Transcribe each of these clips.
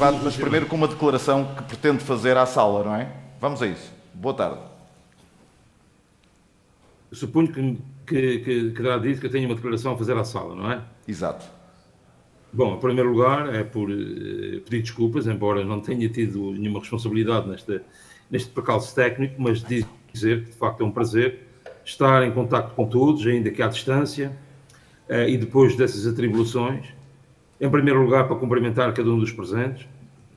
debate, mas primeiro com uma declaração que pretende fazer à sala, não é? Vamos a isso. Boa tarde. Eu suponho que terá dito que eu tenho uma declaração a fazer à sala, não é? Exato. Bom, em primeiro lugar, é por pedir desculpas, embora não tenha tido nenhuma responsabilidade neste percalço técnico, mas dizer que, de facto, é um prazer estar em contacto com todos, ainda que à distância, e depois dessas atribulações. Em primeiro lugar, para cumprimentar cada um dos presentes.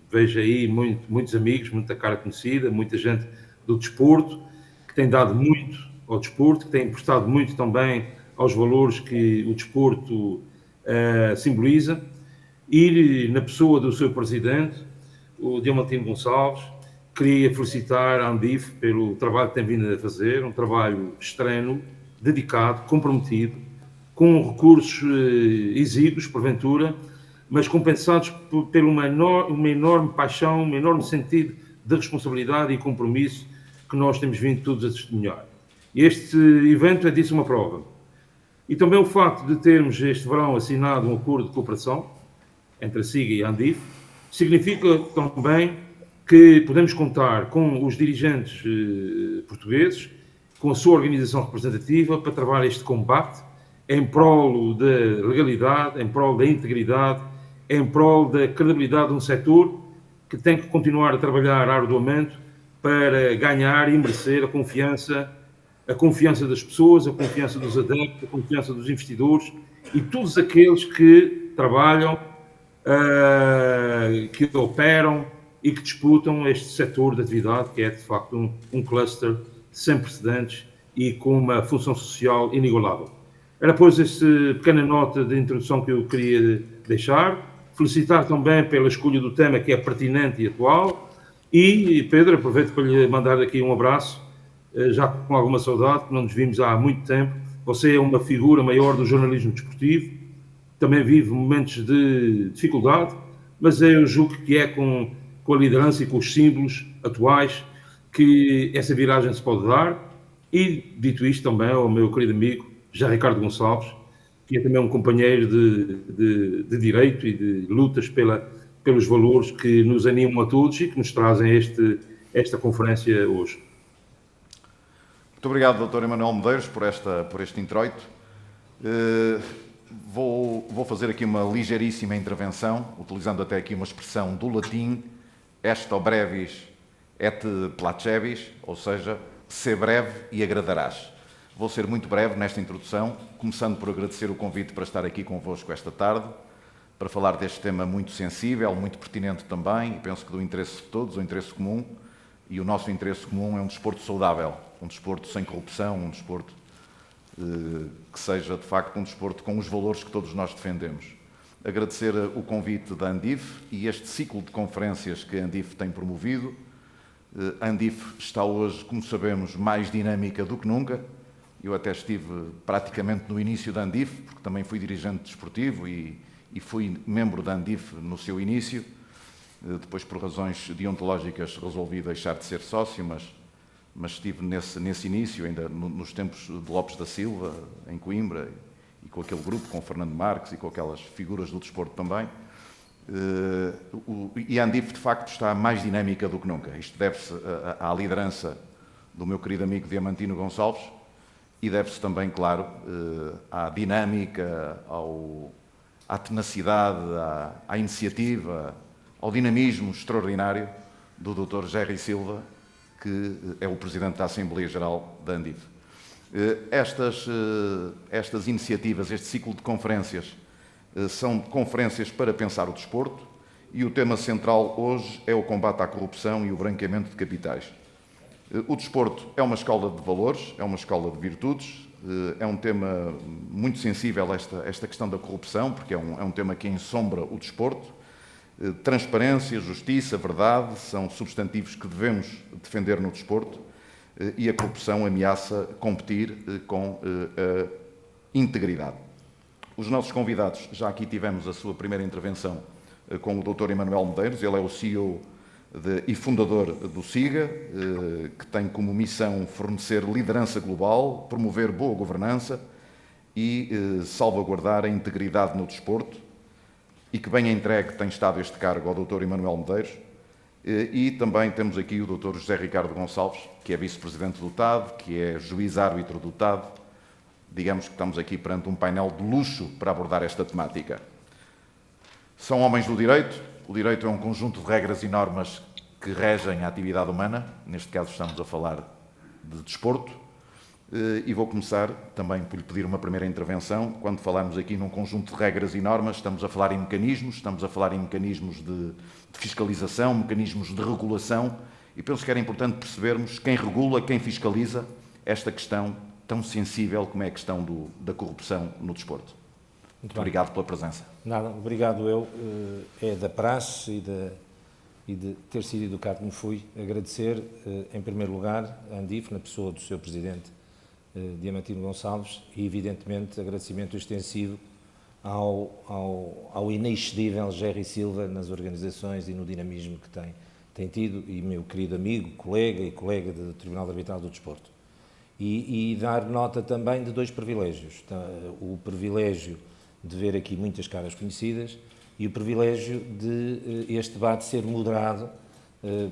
Vejo aí muitos amigos, muita cara conhecida, muita gente do desporto, que tem dado muito ao desporto, que tem emprestado muito também aos valores que o desporto simboliza. E na pessoa do seu presidente, o Diamantino Gonçalves, queria felicitar a Andif pelo trabalho que tem vindo a fazer, um trabalho extremo, dedicado, comprometido, com recursos exíguos, porventura, mas compensados por uma enorme paixão, um enorme sentido de responsabilidade e compromisso que nós temos vindo todos a testemunhar. Este evento é disso uma prova. E também o facto de termos este verão assinado um acordo de cooperação entre a SIGA e a Andif significa também que podemos contar com os dirigentes portugueses, com a sua organização representativa, para travar este combate em prol da legalidade, em prol da integridade, em prol da credibilidade de um setor que tem que continuar a trabalhar arduamente para ganhar e merecer a confiança das pessoas, a confiança dos adeptos, a confiança dos investidores e todos aqueles que trabalham, que operam e que disputam este setor de atividade, que é de facto um cluster sem precedentes e com uma função social inigualável. Era, pois, esta pequena nota de introdução que eu queria deixar. Felicitar também pela escolha do tema, que é pertinente e atual. E, Pedro, aproveito para lhe mandar aqui um abraço, já com alguma saudade, que não nos vimos há muito tempo. Você é uma figura maior do jornalismo desportivo, também vive momentos de dificuldade, mas eu julgo que é com a liderança e com os símbolos atuais que essa viragem se pode dar. E, dito isto, também ao meu querido amigo José Ricardo Gonçalves, que é também um companheiro de direito e de lutas pelos valores que nos animam a todos e que nos trazem esta conferência hoje. Muito obrigado, Dr. Emanuel Medeiros, por este introito. Vou fazer aqui uma ligeiríssima intervenção, utilizando até aqui uma expressão do latim, esto brevis et placevis, ou seja, ser breve e agradarás. Vou ser muito breve nesta introdução, começando por agradecer o convite para estar aqui convosco esta tarde, para falar deste tema muito sensível, muito pertinente também, e penso que do interesse de todos, o interesse comum, e o nosso interesse comum é um desporto saudável, um desporto sem corrupção, um desporto que seja, de facto, um desporto com os valores que todos nós defendemos. Agradecer o convite da Andif e este ciclo de conferências que a Andif tem promovido. A Andif está hoje, como sabemos, mais dinâmica do que nunca. Eu até estive praticamente no início da Andif, porque também fui dirigente desportivo e fui membro da Andif no seu início. Depois, por razões deontológicas, resolvi deixar de ser sócio, mas estive nesse início, ainda nos tempos de Lopes da Silva, em Coimbra, e com aquele grupo, com Fernando Marques e com aquelas figuras do desporto também. E a Andif, de facto, está mais dinâmica do que nunca. Isto deve-se à liderança do meu querido amigo Diamantino Gonçalves e deve-se também, claro, à dinâmica, à tenacidade, à iniciativa, ao dinamismo extraordinário do Dr. Jerry Silva, que é o Presidente da Assembleia Geral da Andif. Estas iniciativas, este ciclo de conferências, são conferências para pensar o desporto e o tema central hoje é o combate à corrupção e o branqueamento de capitais. O desporto é uma escola de valores, é uma escola de virtudes, é um tema muito sensível esta questão da corrupção, porque é um tema que ensombra o desporto. Transparência, justiça, verdade são substantivos que devemos defender no desporto e a corrupção ameaça competir com a integridade. Os nossos convidados, já aqui tivemos a sua primeira intervenção com o Dr. Emanuel Medeiros, ele é o CEO e fundador do SIGA, que tem como missão fornecer liderança global, promover boa governança e salvaguardar a integridade no desporto. e que bem entregue tem estado este cargo ao Dr. Emanuel Medeiros. E também temos aqui o Dr. José Ricardo Gonçalves, que é vice-presidente do TAD, que é juiz-árbitro do TAD. Digamos que estamos aqui perante um painel de luxo para abordar esta temática. São homens do direito. O direito é um conjunto de regras e normas que regem a atividade humana. Neste caso estamos a falar de desporto. E vou começar também por lhe pedir uma primeira intervenção. Quando falamos aqui num conjunto de regras e normas, estamos a falar em mecanismos, estamos a falar em mecanismos de fiscalização, mecanismos de regulação, e penso que era importante percebermos quem regula, quem fiscaliza esta questão tão sensível como é a questão da corrupção no desporto. Muito obrigado pela presença. Nada, obrigado eu. É da praxe e de ter sido educado como fui. Agradecer, em primeiro lugar, a Andif, na pessoa do seu presidente, Diamantino Gonçalves, e, evidentemente, agradecimento extensivo ao inexcedível Jerry Silva nas organizações e no dinamismo que tem tido, e meu querido amigo, colega do Tribunal de Arbitragem do Desporto. E dar nota também de dois privilégios. O privilégio de ver aqui muitas caras conhecidas e o privilégio de este debate ser moderado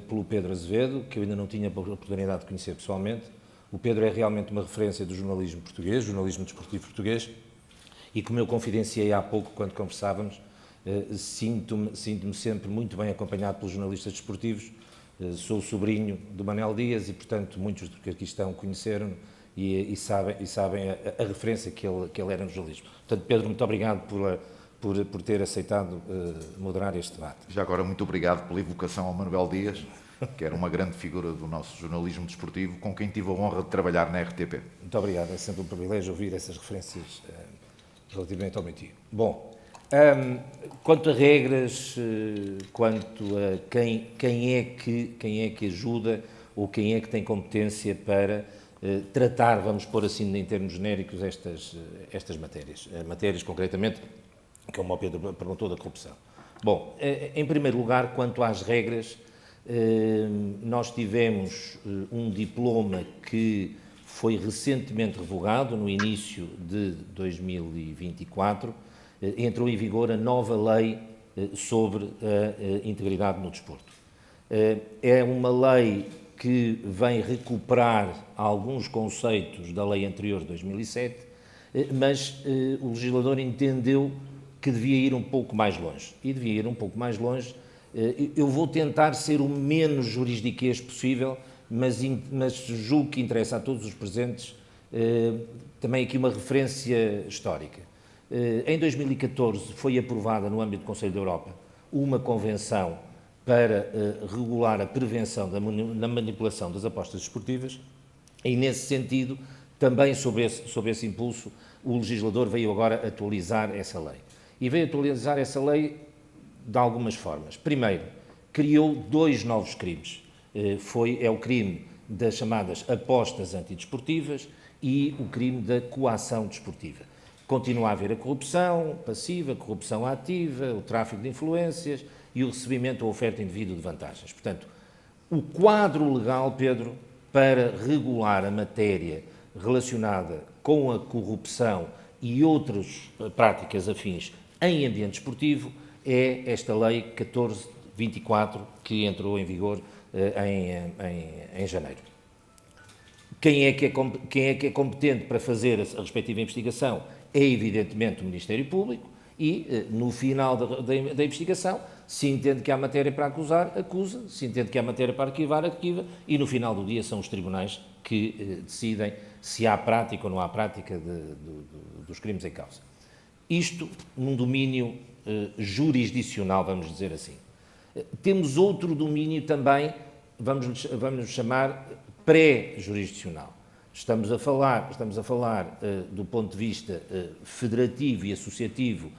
pelo Pedro Azevedo, que eu ainda não tinha a oportunidade de conhecer pessoalmente. O Pedro é realmente uma referência do jornalismo português, jornalismo desportivo português, e como eu confidenciei há pouco quando conversávamos, sinto-me sempre muito bem acompanhado pelos jornalistas desportivos. Sou o sobrinho do Manel Dias e, portanto, muitos dos que aqui estão conheceram-no e sabem a referência que ele era no jornalismo. Portanto, Pedro, muito obrigado por ter aceitado moderar este debate. Já agora, muito obrigado pela evocação ao Manuel Dias, que era uma grande figura do nosso jornalismo desportivo, com quem tive a honra de trabalhar na RTP. Muito obrigado, é sempre um privilégio ouvir essas referências relativamente ao meu tio. Bom, quanto a regras, quanto a quem é que ajuda ou quem é que tem competência para tratar, vamos pôr assim em termos genéricos, estas matérias. Matérias, concretamente, como o Pedro perguntou, da corrupção. Bom, em primeiro lugar, quanto às regras, nós tivemos um diploma que foi recentemente revogado, no início de 2024, entrou em vigor a nova lei sobre a integridade no desporto. É uma lei que vem recuperar alguns conceitos da lei anterior de 2007, mas o legislador entendeu que devia ir um pouco mais longe. E devia ir um pouco mais longe. Eu vou tentar ser o menos jurisdiquês possível, mas julgo que interessa a todos os presentes também aqui uma referência histórica. Em 2014 foi aprovada no âmbito do Conselho da Europa uma convenção para regular a prevenção da manipulação das apostas desportivas e, nesse sentido, também sob esse impulso, o legislador veio agora atualizar essa lei. E veio atualizar essa lei de algumas formas. Primeiro, criou dois novos crimes. É o crime das chamadas apostas antidesportivas e o crime da coação desportiva. Continua a haver a corrupção passiva, a corrupção ativa, o tráfico de influências e o recebimento ou oferta indevida de vantagens. Portanto, o quadro legal, Pedro, para regular a matéria relacionada com a corrupção e outras práticas afins em ambiente esportivo é esta Lei 1424, que entrou em vigor em janeiro. Quem é que é competente para fazer a respectiva investigação? É evidentemente o Ministério Público e, no final da investigação, se entende que há matéria para acusar, acusa, se entende que há matéria para arquivar, arquiva, e no final do dia são os tribunais que decidem se há prática ou não há prática dos crimes em causa. Isto num domínio jurisdicional, vamos dizer assim. Temos outro domínio também, vamos chamar pré-jurisdicional. Estamos a falar do ponto de vista federativo e associativo,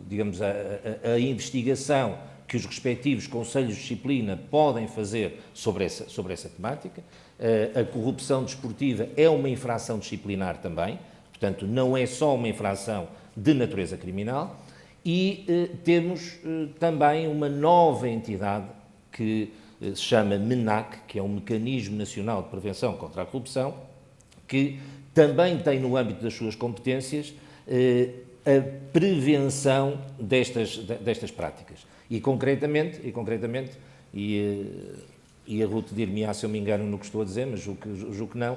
digamos, a investigação que os respectivos conselhos de disciplina podem fazer sobre essa temática. A corrupção desportiva é uma infração disciplinar também, portanto, não é só uma infração de natureza criminal. E temos também uma nova entidade que se chama MENAC, que é um Mecanismo Nacional de Prevenção contra a Corrupção, que também tem no âmbito das suas competências a prevenção destas práticas. E concretamente, e a Ruth dir-me-á se eu me engano no que estou a dizer, mas julgo que não,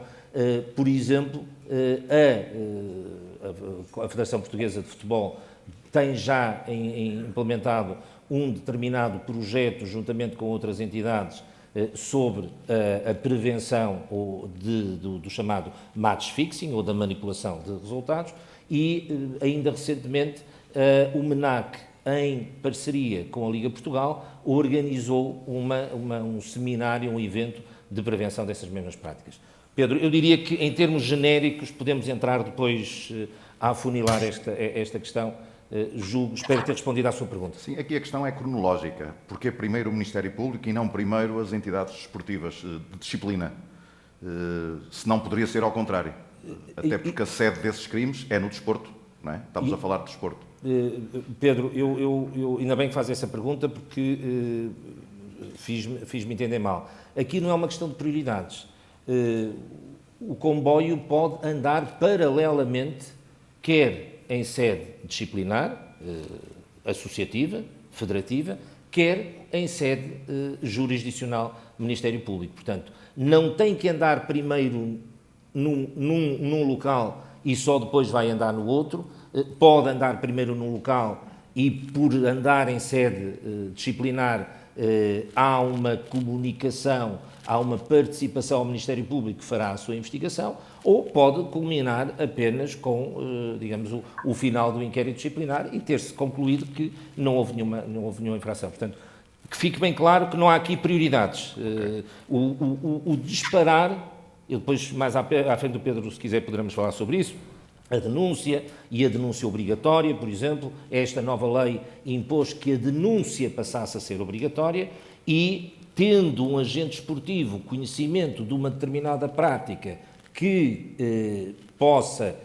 por exemplo, a Federação Portuguesa de Futebol tem já implementado um determinado projeto, juntamente com outras entidades, sobre a prevenção do chamado match fixing, ou da manipulação de resultados, e ainda recentemente o MENAC, em parceria com a Liga Portugal, organizou um seminário, um evento de prevenção dessas mesmas práticas. Pedro, eu diria que em termos genéricos podemos entrar depois a afunilar esta questão. Espero ter respondido à sua pergunta. Sim, aqui a questão é cronológica. Porque primeiro o Ministério Público e não primeiro as entidades desportivas de disciplina? Se não poderia ser ao contrário. Até porque a sede desses crimes é no desporto, não é? Estamos a falar de desporto. Pedro, eu ainda bem que faz essa pergunta, porque fiz-me entender mal. Aqui não é uma questão de prioridades. O comboio pode andar paralelamente, quer em sede disciplinar, associativa, federativa, quer em sede jurisdicional, Ministério Público. Portanto, não tem que andar primeiro num local e só depois vai andar no outro. Pode andar primeiro num local e, por andar em sede disciplinar, há uma comunicação, há uma participação ao Ministério Público que fará a sua investigação, ou pode culminar apenas com, digamos, o final do inquérito disciplinar e ter-se concluído que não houve nenhuma infração. Portanto, que fique bem claro que não há aqui prioridades. O disparar, e depois mais à frente do Pedro, se quiser, poderemos falar sobre isso, a denúncia e a denúncia obrigatória, por exemplo, esta nova lei impôs que a denúncia passasse a ser obrigatória e, tendo um agente esportivo conhecimento de uma determinada prática que possa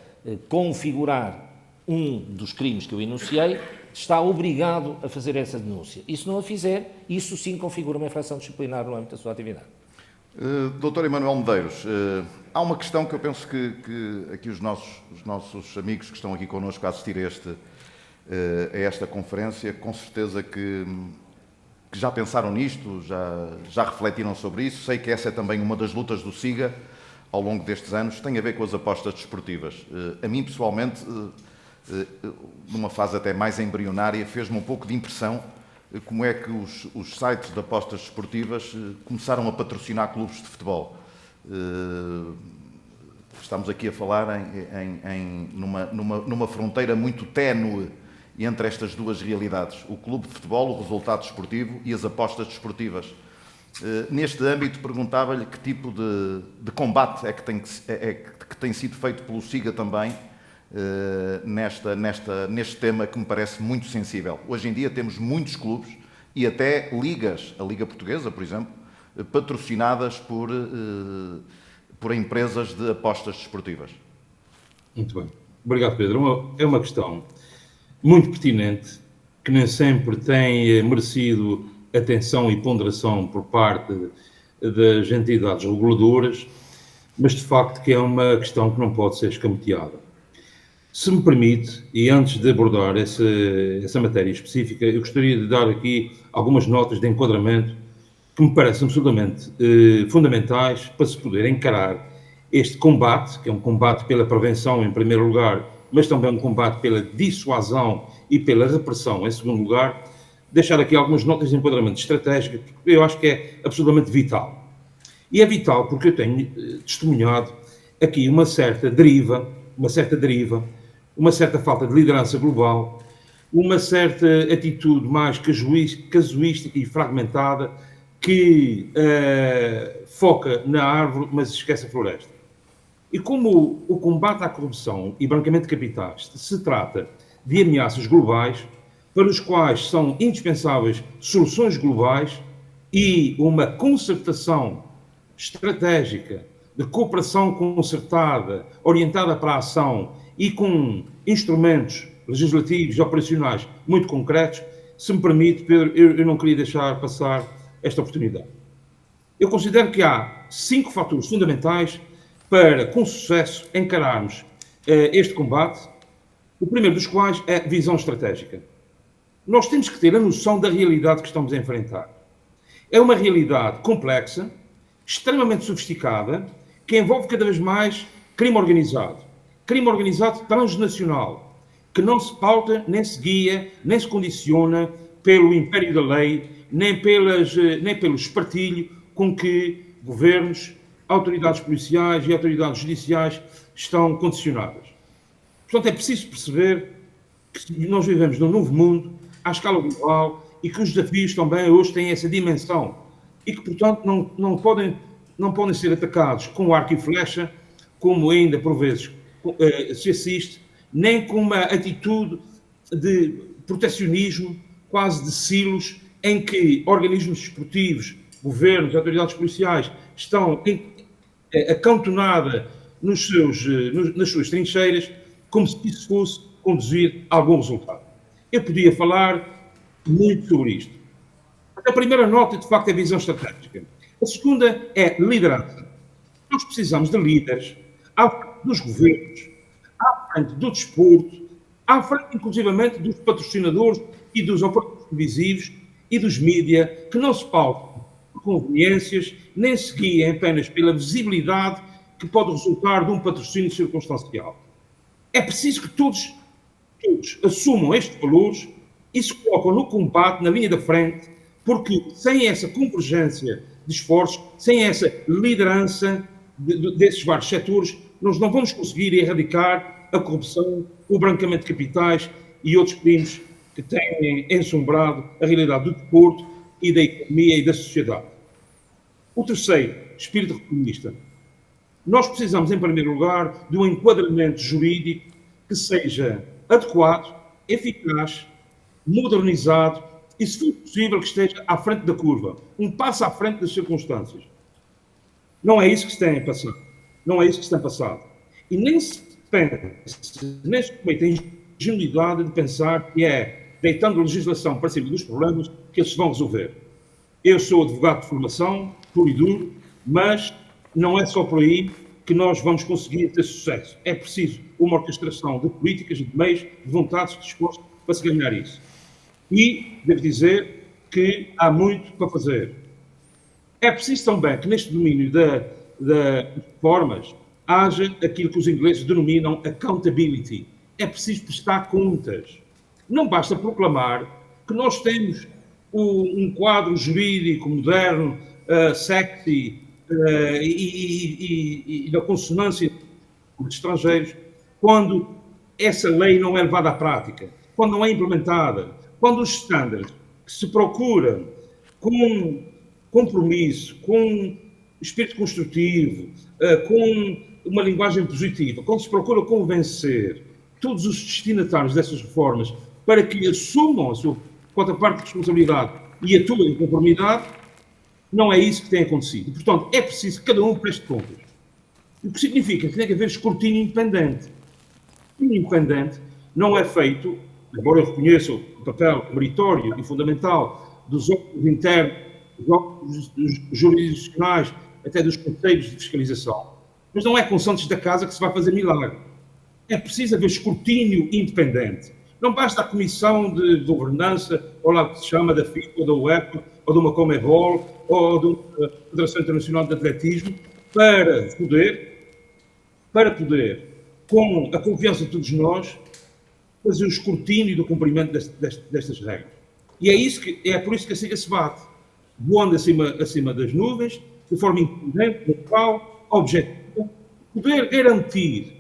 configurar um dos crimes que eu enunciei, está obrigado a fazer essa denúncia. E se não a fizer, isso sim configura uma infração disciplinar no âmbito da sua atividade. Doutor Emanuel Medeiros, há uma questão que eu penso que aqui os nossos amigos que estão aqui connosco a assistir a esta conferência, com certeza que já pensaram nisto, já refletiram sobre isso. Sei que essa é também uma das lutas do SIGA ao longo destes anos, tem a ver com as apostas desportivas. A mim, pessoalmente, numa fase até mais embrionária, fez-me um pouco de impressão como é que os sites de apostas desportivas começaram a patrocinar clubes de futebol. Estamos aqui a falar numa fronteira muito ténue entre estas duas realidades, o clube de futebol, o resultado desportivo e as apostas desportivas. Neste âmbito, perguntava-lhe que tipo de combate é que tem sido feito pelo SIGA também neste tema que me parece muito sensível. Hoje em dia temos muitos clubes e até ligas, a Liga Portuguesa, por exemplo, patrocinadas por empresas de apostas desportivas. Muito bem. Obrigado, Pedro. É uma questão muito pertinente, que nem sempre tem merecido atenção e ponderação por parte das entidades reguladoras, mas de facto que é uma questão que não pode ser escamoteada. Se me permite, e antes de abordar essa matéria específica, eu gostaria de dar aqui algumas notas de enquadramento que me parecem absolutamente fundamentais para se poder encarar este combate, que é um combate pela prevenção em primeiro lugar, mas também um combate pela dissuasão e pela repressão em segundo lugar. Deixar aqui algumas notas de enquadramento estratégico, porque eu acho que é absolutamente vital. E é vital porque eu tenho testemunhado aqui uma certa deriva, uma certa falta de liderança global, uma certa atitude mais casuística e fragmentada que foca na árvore, mas esquece a floresta. E como o combate à corrupção e branqueamento de capitais se trata de ameaças globais, para os quais são indispensáveis soluções globais e uma concertação estratégica de cooperação concertada, orientada para a ação e com instrumentos legislativos e operacionais muito concretos, se me permite, Pedro, eu não queria deixar passar esta oportunidade. Eu considero que há 5 fatores fundamentais para, com sucesso, encararmos este combate O primeiro dos quais é visão estratégica. Nós temos que ter a noção da realidade que estamos a enfrentar. É uma realidade complexa, extremamente sofisticada, que envolve cada vez mais crime organizado transnacional, que não se pauta, nem se guia, nem se condiciona pelo império da lei, nem pelo espartilho com que governos, autoridades policiais e autoridades judiciais estão condicionadas. Portanto, é preciso perceber que nós vivemos num novo mundo, à escala global, e que os desafios também hoje têm essa dimensão. E que, portanto, não podem ser atacados com arco e flecha, como ainda, por vezes, se assiste, nem com uma atitude de protecionismo, quase de silos, em que organismos desportivos, governos, autoridades policiais, estão acantonadas nas suas trincheiras, como se isso fosse conduzir a algum resultado. Eu podia falar muito sobre isto. A primeira nota, de facto, é a visão estratégica. A segunda é liderança. Nós precisamos de líderes à frente dos governos, à frente do desporto, à frente, inclusivamente, dos patrocinadores e dos operadores televisivos e dos mídia, que não se pautam por conveniências, nem se guiem apenas pela visibilidade que pode resultar de um patrocínio circunstancial. É preciso que todos assumam estes valores e se colocam no combate, na linha da frente, porque sem essa convergência de esforços, sem essa liderança desses vários setores, nós não vamos conseguir erradicar a corrupção, o branqueamento de capitais e outros crimes que têm ensombrado a realidade do desporto e da economia e da sociedade. O terceiro, espírito reformista. Nós precisamos, em primeiro lugar, de um enquadramento jurídico que seja adequado, eficaz, modernizado e, se for possível, que esteja à frente da curva, um passo à frente das circunstâncias. Não é isso que se tem passado. Não é isso que se tem passado. E nem se pensa, nem se comete a ingenuidade de pensar que é deitando a legislação para cima dos problemas que eles se vão resolver. Eu sou advogado de formação, puro e duro, mas não é só por aí que nós vamos conseguir ter sucesso. É preciso uma orquestração de políticas, de meios, de vontades, de esforço para se ganhar isso. E devo dizer que há muito para fazer. É preciso também que neste domínio das reformas haja aquilo que os ingleses denominam accountability. É preciso prestar contas. Não basta proclamar que nós temos um quadro jurídico moderno, sexy, e na consonância de estrangeiros, quando essa lei não é levada à prática, quando não é implementada, quando os estándares que se procuram com compromisso, com espírito construtivo, com uma linguagem positiva, quando se procura convencer todos os destinatários dessas reformas para que assumam a sua quota parte de responsabilidade e atuem em conformidade, não é isso que tem acontecido. Portanto, é preciso que cada um preste contas. O que significa que tem que haver escrutínio independente. O independente não é feito, embora eu reconheça o papel meritório e fundamental dos órgãos internos, dos órgãos jurisdicionais, até dos conselhos de fiscalização, mas não é com santos da casa que se vai fazer milagre. É preciso haver escrutínio independente. Não basta a comissão de governança, ou lá que se chama da FIFA, ou da UEFA, ou de uma Comebol, ou da Federação Internacional de Atletismo, para poder, com a confiança de todos nós, fazer o escrutínio do cumprimento destas regras. E é por isso que a SIGA se bate, voando acima das nuvens, de forma independente, local, objetiva, poder garantir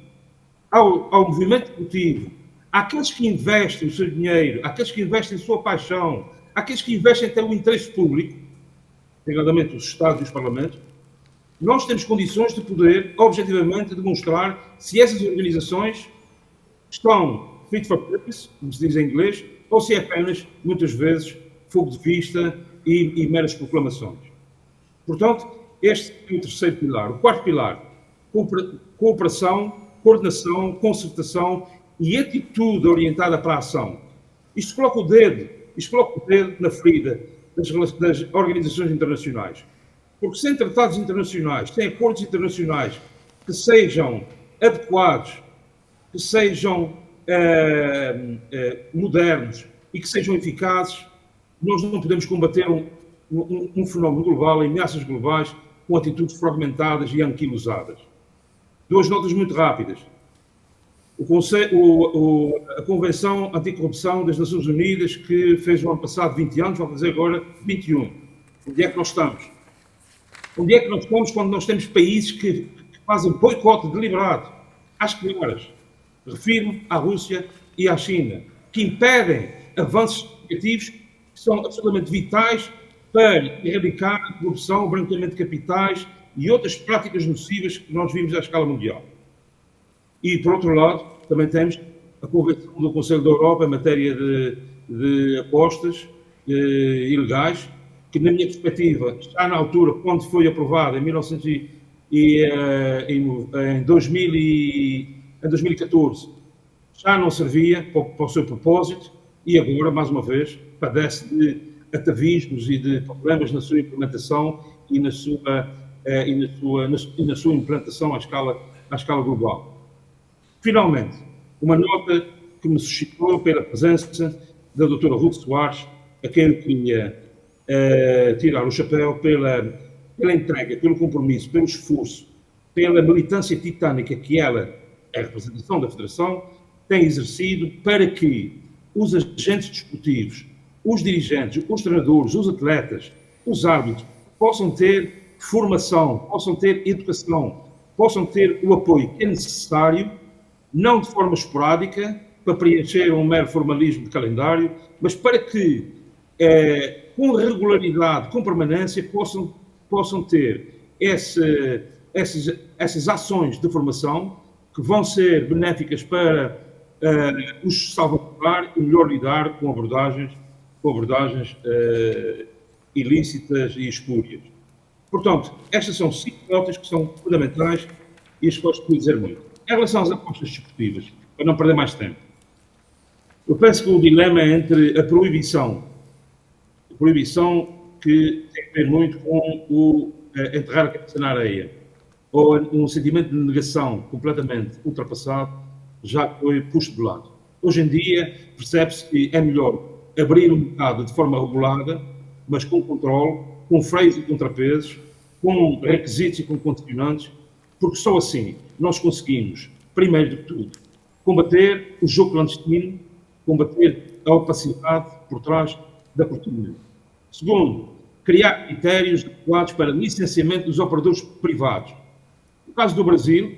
ao movimento esportivo, àqueles que investem o seu dinheiro, àqueles que investem a sua paixão, àqueles que investem até o interesse público, nomeadamente os Estados e os Parlamentos, nós temos condições de poder, objetivamente, demonstrar se essas organizações estão fit for purpose, como se diz em inglês, ou se é apenas, muitas vezes, fogo de vista e meras proclamações. Portanto, este é o terceiro pilar. O quarto pilar, cooperação, coordenação, concertação e atitude orientada para a ação. Isto coloca o dedo na ferida das organizações internacionais. Porque sem tratados internacionais, sem acordos internacionais que sejam adequados, que sejam modernos e que sejam eficazes, nós não podemos combater um fenómeno global, ameaças globais, com atitudes fragmentadas e anquilosadas. Duas notas muito rápidas. A Convenção Anticorrupção das Nações Unidas, que fez no ano passado 20 anos, vai fazer agora 21. Onde é que nós estamos? Onde é que nós estamos quando nós temos países que fazem boicote deliberado às claras? Refiro-me à Rússia e à China, que impedem avanços significativos que são absolutamente vitais para erradicar a corrupção, o branqueamento de capitais e outras práticas nocivas que nós vimos à escala mundial. E, por outro lado, também temos a Convenção do Conselho da Europa em matéria de apostas ilegais, que, na minha perspectiva, já na altura, quando foi aprovada em 2014, já não servia para o seu propósito e agora, mais uma vez, padece de atavismos e de problemas na sua implementação e na sua implantação à escala global. Finalmente, uma nota que me suscitou pela presença da doutora Ruth Soares, a quem eu queria tirar o chapéu pela entrega, pelo compromisso, pelo esforço, pela militância titânica que ela, a representação da Federação, tem exercido para que os agentes desportivos, os dirigentes, os treinadores, os atletas, os árbitros, possam ter formação, possam ter educação, possam ter o apoio que é necessário, não de forma esporádica, para preencher um mero formalismo de calendário, mas para que, com regularidade, com permanência, possam ter essas ações de formação que vão ser benéficas para os salvaguardar e melhor lidar com abordagens ilícitas e espúrias. Portanto, estas são 5 notas que são fundamentais e as quais posso dizer muito. Em relação às apostas desportivas, para não perder mais tempo, eu penso que o dilema é entre a proibição que tem a ver muito com o enterrar a cabeça na areia, ou um sentimento de negação completamente ultrapassado, já foi posto de lado. Hoje em dia, percebe-se que é melhor abrir o mercado de forma regulada, mas com controle, com freios e contrapesos, com requisitos e com condicionantes, porque só assim nós conseguimos, primeiro de tudo, combater o jogo clandestino, combater a opacidade por trás da cortina. Segundo, criar critérios adequados para licenciamento dos operadores privados. No caso do Brasil,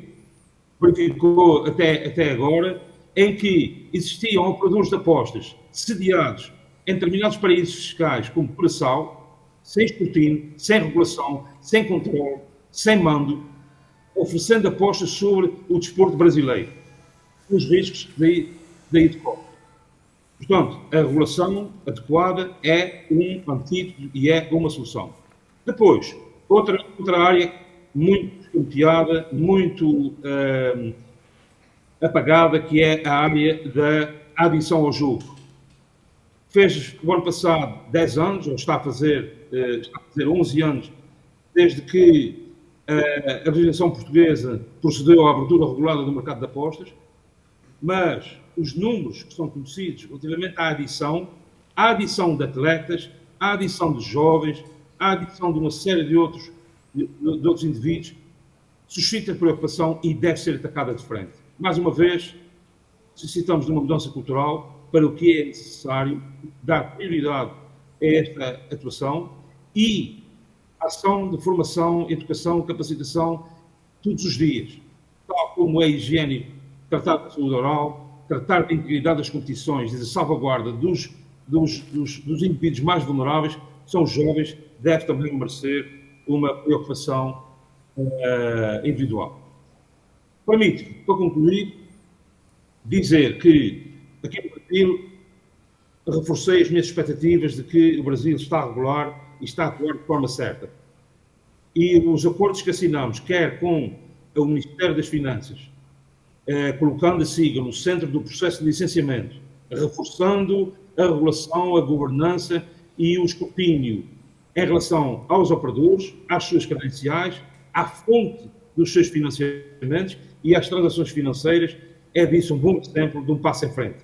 verificou até agora, em que existiam operadores de apostas sediados em determinados paraísos fiscais, como Curaçao, sem escrutínio, sem regulação, sem controle, sem mando, oferecendo apostas sobre o desporto brasileiro, os riscos daí decorrem. Portanto, a regulação adequada é um antídoto e é uma solução. Depois, outra área muito escanteada, muito apagada, que é a área da adição ao jogo. Fez, o ano passado, 10 anos, ou está a fazer 11 anos, desde que a legislação portuguesa procedeu à abertura regulada do mercado de apostas, mas os números que são conhecidos relativamente à adição de atletas, à adição de jovens, à adição de uma série de outros indivíduos, suscita preocupação e deve ser atacada de frente. Mais uma vez, necessitamos de uma mudança cultural para o que é necessário dar prioridade a esta atuação e ação de formação, educação, capacitação todos os dias, tal como é higiênico tratar da saúde oral, tratar da integridade das competições e da salvaguarda dos indivíduos mais vulneráveis, que são os jovens, deve também merecer uma preocupação individual. Permite-me, para concluir, dizer que aqui no Brasil reforcei as minhas expectativas de que o Brasil está a regular e está a atuar de forma certa. E os acordos que assinamos, quer com o Ministério das Finanças, colocando a SIGA no centro do processo de licenciamento, reforçando a regulação, a governança e o escrutínio em relação aos operadores, às suas credenciais, à fonte dos seus financiamentos e às transações financeiras, é disso um bom exemplo de um passo em frente.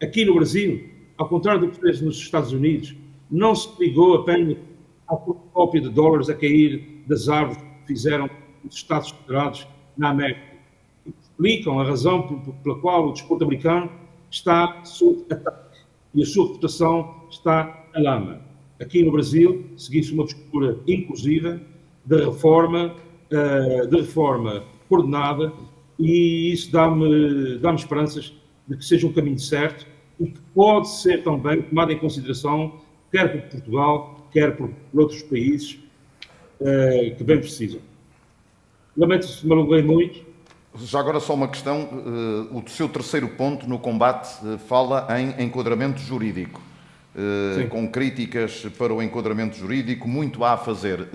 Aqui no Brasil, ao contrário do que fez nos Estados Unidos, não se ligou apenas à cópia de dólares a cair das árvores que fizeram os Estados Federados na América. Explicam a razão pela qual o desporto americano está sob ataque e a sua reputação está a lama. Aqui no Brasil, seguiu-se uma postura inclusiva de reforma coordenada, e isso dá-me esperanças de que seja um caminho certo e que pode ser também tomado em consideração, quer por Portugal, quer por outros países que bem precisam. Lamento se me alonguei muito. Já agora só uma questão, o seu terceiro ponto no combate fala em enquadramento jurídico, com críticas para o enquadramento jurídico, muito há a fazer.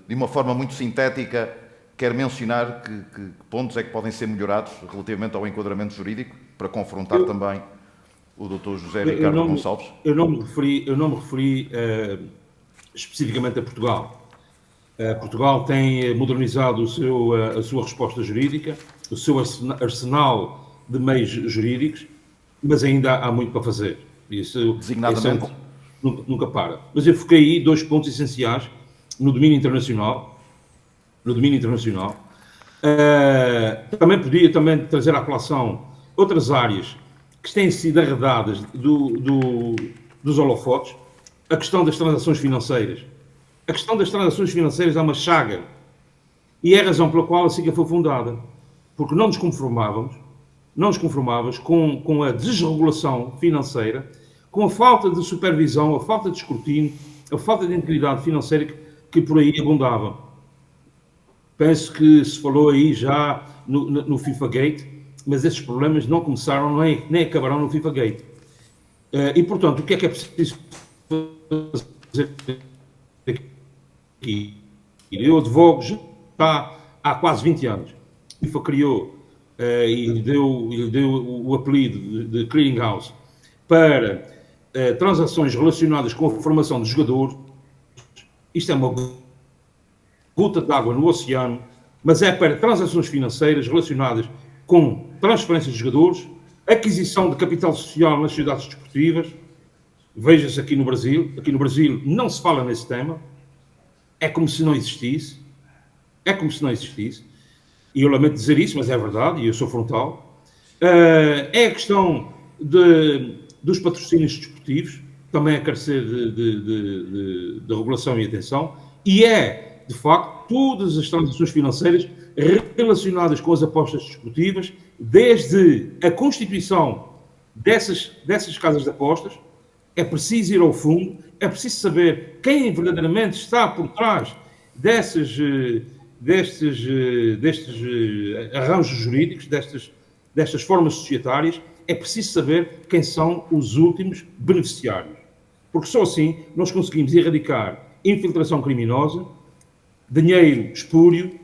De uma forma muito sintética, quer mencionar que pontos é que podem ser melhorados relativamente ao enquadramento jurídico, para confrontar também o Dr. José Ricardo Gonçalves? Eu não me referi especificamente a Portugal. Portugal tem modernizado a sua resposta jurídica, o seu arsenal de meios jurídicos, mas ainda há muito para fazer. Isso, Designadamente? Nunca para. Mas eu foquei aí 2 pontos essenciais no domínio internacional. Também podia trazer à colação outras áreas que têm sido arredadas dos holofotes. A questão das transações financeiras. A questão das transações financeiras é uma chaga, e é a razão pela qual a SICA foi fundada, porque não nos conformávamos com a desregulação financeira, com a falta de supervisão, a falta de escrutínio, a falta de integridade financeira que por aí abundava. Penso que se falou aí já no FIFA Gate, mas esses problemas não começaram nem acabarão no FIFA Gate. E, portanto, o que é preciso fazer aqui? Eu advogo já há quase 20 anos. A FIFA criou e lhe deu o apelido de Clearing House para transações relacionadas com a formação de jogadores. Isto é uma gota de água no oceano, mas é para transações financeiras relacionadas com transferência de jogadores, aquisição de capital social nas sociedades desportivas. Veja-se aqui no Brasil. Aqui no Brasil não se fala nesse tema. É como se não existisse. E eu lamento dizer isso, mas é verdade, e eu sou frontal. É a questão dos patrocínios desportivos, também a carecer de regulação e atenção, e é, de facto, todas as transações financeiras relacionadas com as apostas desportivas, desde a constituição dessas casas de apostas. É preciso ir ao fundo, é preciso saber quem verdadeiramente está por trás destes arranjos jurídicos, destas formas societárias. É preciso saber quem são os últimos beneficiários. Porque só assim nós conseguimos erradicar infiltração criminosa, dinheiro espúrio,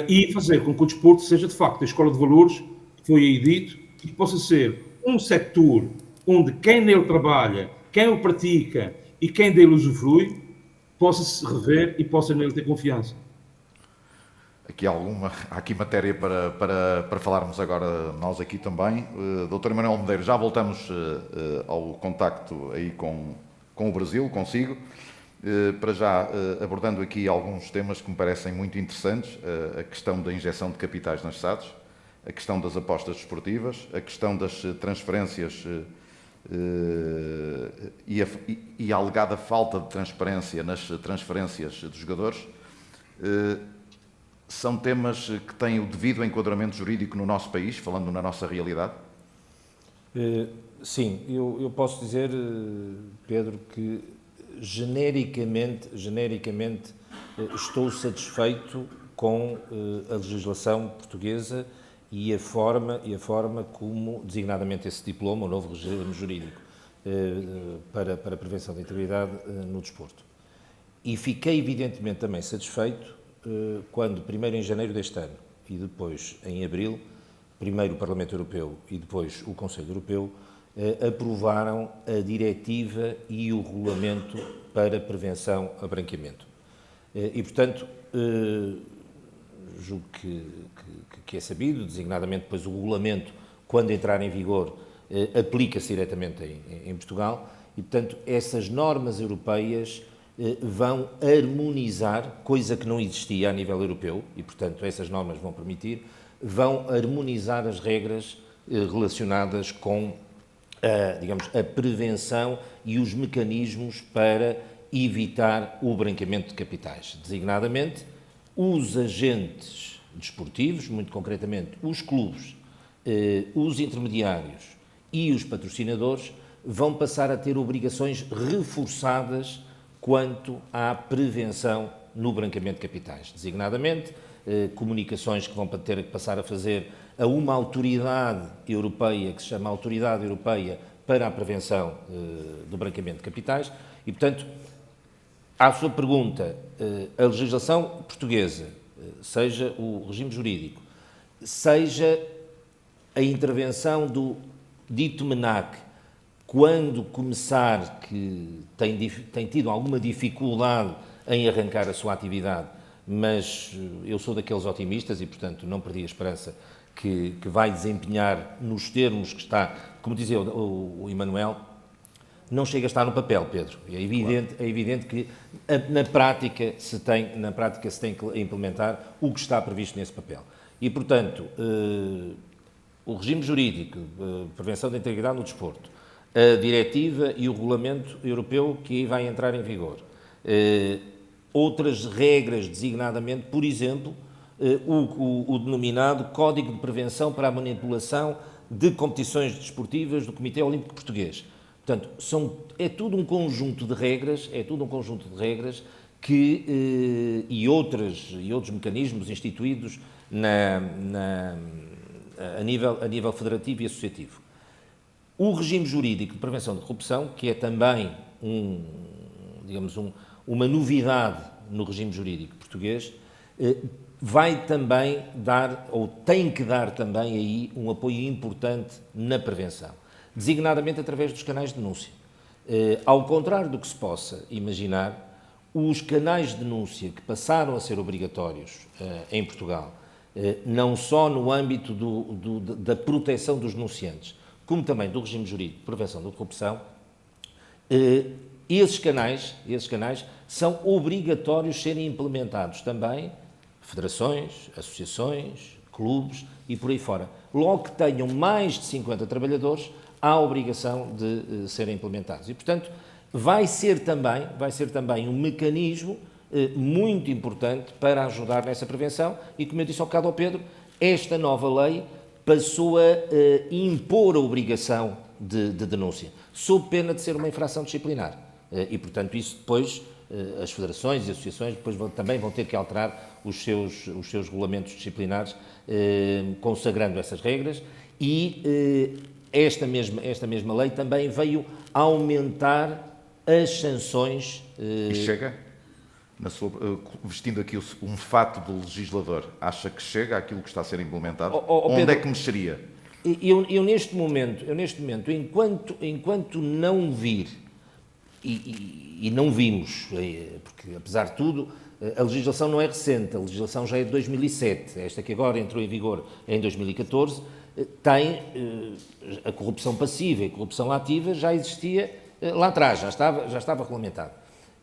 e fazer com que o desporto seja, de facto, a escola de valores que foi aí dito, e que possa ser um setor onde quem nele trabalha, quem o pratica e quem dele usufrui, possa se rever e possa nele ter confiança. Há aqui matéria para falarmos agora nós aqui também. Dr. Emanuel Medeiros, já voltamos ao contacto aí com o Brasil, consigo. Para já, abordando aqui alguns temas que me parecem muito interessantes, a questão da injeção de capitais nas SADs, a questão das apostas desportivas, a questão das transferências e a alegada falta de transparência nas transferências dos jogadores. São temas que têm o devido enquadramento jurídico no nosso país, falando na nossa realidade? Sim, eu posso dizer, Pedro, que genericamente estou satisfeito com a legislação portuguesa e a forma como, designadamente, esse diploma, o novo regime jurídico para a prevenção da integridade no desporto. E fiquei, evidentemente, também satisfeito quando, primeiro em janeiro deste ano e depois em abril, primeiro o Parlamento Europeu e depois o Conselho Europeu, aprovaram a diretiva e o regulamento para prevenção a branqueamento. E, portanto, julgo que é sabido, designadamente depois o regulamento, quando entrar em vigor, aplica-se diretamente em Portugal e, portanto, essas normas europeias vão harmonizar, coisa que não existia a nível europeu, e, portanto, essas normas vão harmonizar as regras relacionadas com, digamos, a prevenção e os mecanismos para evitar o branqueamento de capitais. Designadamente, os agentes desportivos, muito concretamente os clubes, os intermediários e os patrocinadores, vão passar a ter obrigações reforçadas quanto à prevenção no branqueamento de capitais. Designadamente, comunicações que vão ter que passar a fazer a uma autoridade europeia, que se chama Autoridade Europeia para a Prevenção do Branqueamento de Capitais, e, portanto, à sua pergunta, a legislação portuguesa, seja o regime jurídico, seja a intervenção do dito MENAC, quando começar que tem tido alguma dificuldade em arrancar a sua atividade, mas eu sou daqueles otimistas e, portanto, não perdi a esperança que vai desempenhar nos termos que está, como dizia o Emanuel, não chega a estar no papel, Pedro. É evidente que na prática se tem que implementar o que está previsto nesse papel. E, portanto, o regime jurídico, prevenção da integridade no desporto, a diretiva e o regulamento europeu que aí vai entrar em vigor, outras regras designadamente, por exemplo, o denominado Código de Prevenção para a Manipulação de Competições Desportivas do Comitê Olímpico Português. Portanto, é tudo um conjunto de regras, que, e outros mecanismos instituídos a nível federativo e associativo. O regime jurídico de prevenção da corrupção, que é também uma novidade no regime jurídico português, vai também dar, ou tem que dar também aí, um apoio importante na prevenção, designadamente através dos canais de denúncia. Ao contrário do que se possa imaginar, os canais de denúncia que passaram a ser obrigatórios em Portugal, não só no âmbito da proteção dos denunciantes, como também do regime jurídico de prevenção da corrupção, esses canais são obrigatórios serem implementados também federações, associações, clubes e por aí fora. Logo que tenham mais de 50 trabalhadores, há a obrigação de serem implementados. E, portanto, vai ser também um mecanismo muito importante para ajudar nessa prevenção e, como eu disse ao bocado ao Pedro, esta nova lei passou a impor a obrigação de denúncia, sob pena de ser uma infração disciplinar. E, portanto, isso depois, as federações e associações depois também vão ter que alterar os seus regulamentos disciplinares, consagrando essas regras, e esta mesma lei também veio aumentar as sanções. E chega, vestindo aqui um fato do legislador, acha que chega àquilo que está a ser implementado? Onde Pedro, é que mexeria? Eu neste momento, enquanto não vir, e não vimos, porque apesar de tudo, a legislação não é recente, a legislação já é de 2007, esta que agora entrou em vigor em 2014, tem a corrupção passiva e a corrupção ativa já existia lá atrás, já estava regulamentado.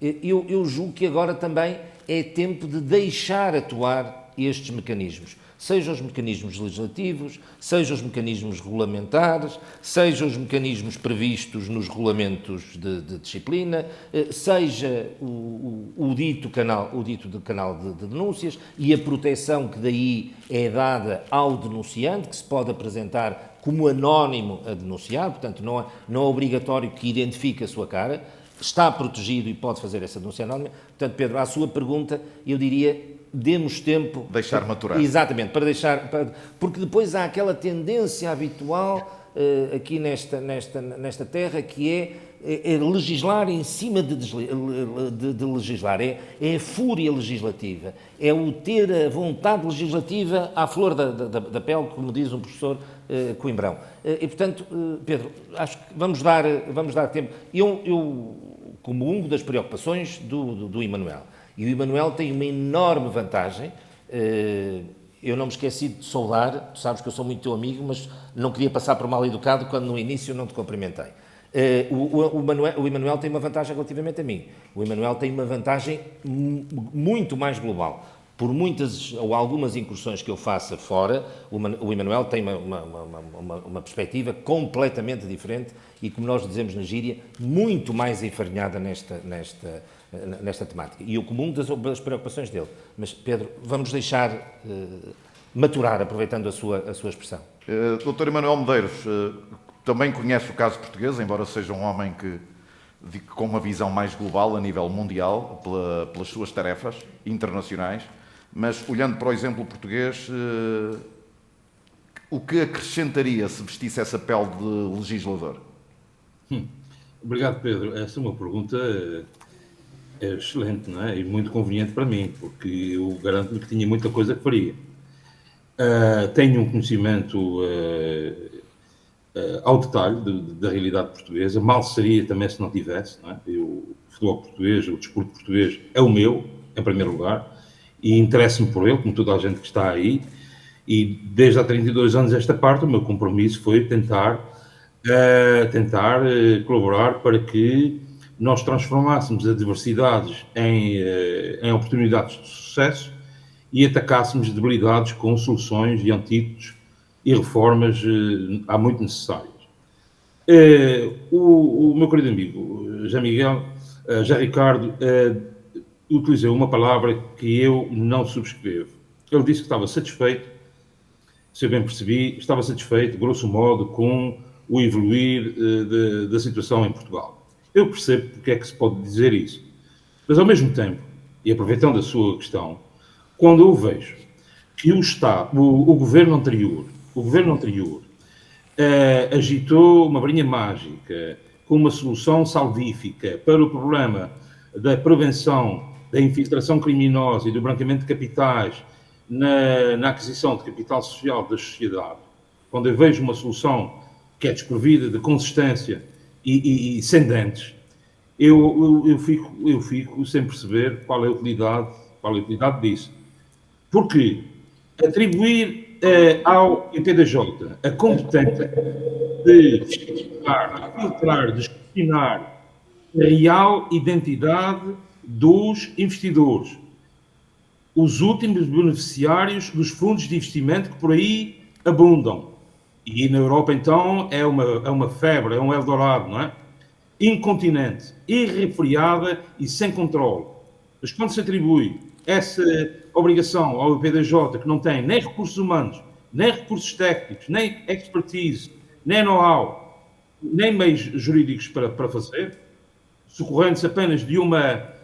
Eu julgo que agora também é tempo de deixar atuar estes mecanismos, sejam os mecanismos legislativos, sejam os mecanismos regulamentares, sejam os mecanismos previstos nos regulamentos de disciplina, seja o dito canal de denúncias e a proteção que daí é dada ao denunciante, que se pode apresentar como anónimo a denunciar, portanto não é obrigatório que identifique a sua cara, está protegido e pode fazer essa denúncia anónima. Portanto, Pedro, à sua pergunta, eu diria, demos tempo... Deixar maturar. Exatamente, porque depois há aquela tendência habitual aqui nesta terra que é legislar em cima de legislar, é a fúria legislativa, é o ter a vontade legislativa à flor da pele, como diz um professor Coimbrão. E, portanto, Pedro, acho que vamos dar tempo. Eu comungo das preocupações do Emanuel. E o Emanuel tem uma enorme vantagem, Eu não me esqueci de saudar, tu sabes que eu sou muito teu amigo, mas não queria passar por mal educado quando no início não te cumprimentei. O Emanuel tem uma vantagem relativamente a mim. O Emanuel tem uma vantagem muito mais global. Por muitas ou algumas incursões que eu faça fora, o Emanuel tem uma perspectiva completamente diferente e, como nós dizemos na gíria, muito mais enfarinhada nesta temática. E o comum das preocupações dele. Mas, Pedro, vamos deixar maturar, aproveitando a sua expressão. Dr. Emanuel Medeiros, também conhece o caso português, embora seja um homem com uma visão mais global a nível mundial, pelas suas tarefas internacionais, mas olhando para o exemplo português, o que acrescentaria se vestisse essa pele de legislador? Obrigado, Pedro. Essa é uma pergunta excelente, não é? E muito conveniente para mim, porque eu garanto-lhe que tinha muita coisa que faria. Tenho um conhecimento ao detalhe da realidade portuguesa. Mal seria também se não tivesse, não é? O futebol português, o desporto português é o meu, em primeiro lugar, e interesso-me por ele, como toda a gente que está aí, e desde há 32 anos esta parte, o meu compromisso foi tentar colaborar para que nós transformássemos as diversidades em oportunidades de sucesso e atacássemos debilidades com soluções e antídotos e reformas há muito necessárias. O meu querido amigo José Ricardo, utilizou uma palavra que eu não subscrevo. Ele disse que estava satisfeito, se eu bem percebi, estava satisfeito, grosso modo, com o evoluir da situação em Portugal. Eu percebo porque é que se pode dizer isso. Mas, ao mesmo tempo, e aproveitando a sua questão, quando eu vejo que o governo anterior agitou uma varinha mágica com uma solução salvífica para o problema da prevenção da infiltração criminosa e do branqueamento de capitais na aquisição de capital social da sociedade, quando eu vejo uma solução que é desprovida de consistência e sem dentes, eu fico sem perceber qual é a utilidade disso. Porque atribuir ao IPDJ a competência de filtrar, de escrutinar a real identidade dos investidores, os últimos beneficiários dos fundos de investimento que por aí abundam. E na Europa, então, é uma febre, é um Eldorado, não é? Incontinente, irrefriada e sem controle. Mas quando se atribui essa obrigação ao IPDJ, que não tem nem recursos humanos, nem recursos técnicos, nem expertise, nem know-how, nem meios jurídicos para fazer, socorrendo-se apenas de uma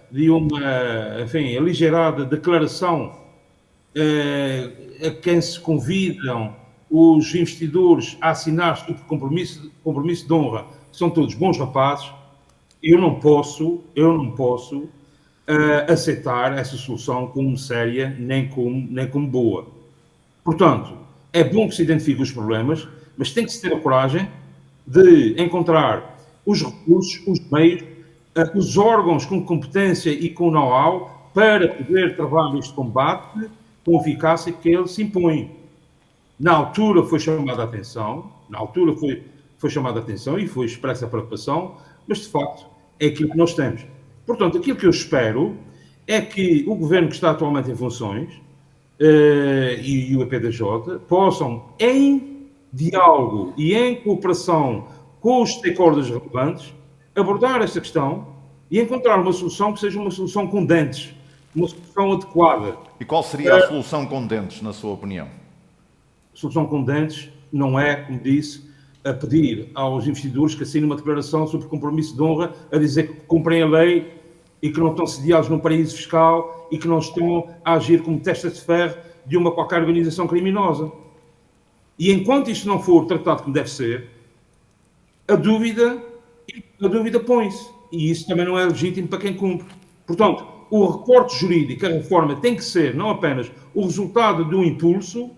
enfim, aligerada declaração a quem se convidam os investidores a assinar sobre compromisso de honra, que são todos bons rapazes, eu não posso aceitar essa solução como séria, nem como boa. Portanto, é bom que se identifiquem os problemas, mas tem que se ter a coragem de encontrar os recursos, os meios, os órgãos com competência e com know-how para poder travar este combate com a eficácia que ele se impõe. Na altura foi chamada a atenção, e foi expressa a preocupação, mas de facto é aquilo que nós temos. Portanto, aquilo que eu espero é que o governo que está atualmente em funções e o EPDJ possam, em diálogo e em cooperação com os stakeholders relevantes, abordar esta questão e encontrar uma solução que seja uma solução com dentes, uma solução adequada. E qual seria a solução com dentes, na sua opinião? A solução com dentes não é, como disse, a pedir aos investidores que assinem uma declaração sobre compromisso de honra a dizer que cumprem a lei e que não estão sediados num paraíso fiscal e que não estão a agir como testas de ferro de uma qualquer organização criminosa. E enquanto isto não for tratado como deve ser, a dúvida põe-se. E isso também não é legítimo para quem cumpre. Portanto, o recorte jurídico, a reforma, tem que ser não apenas o resultado de um impulso,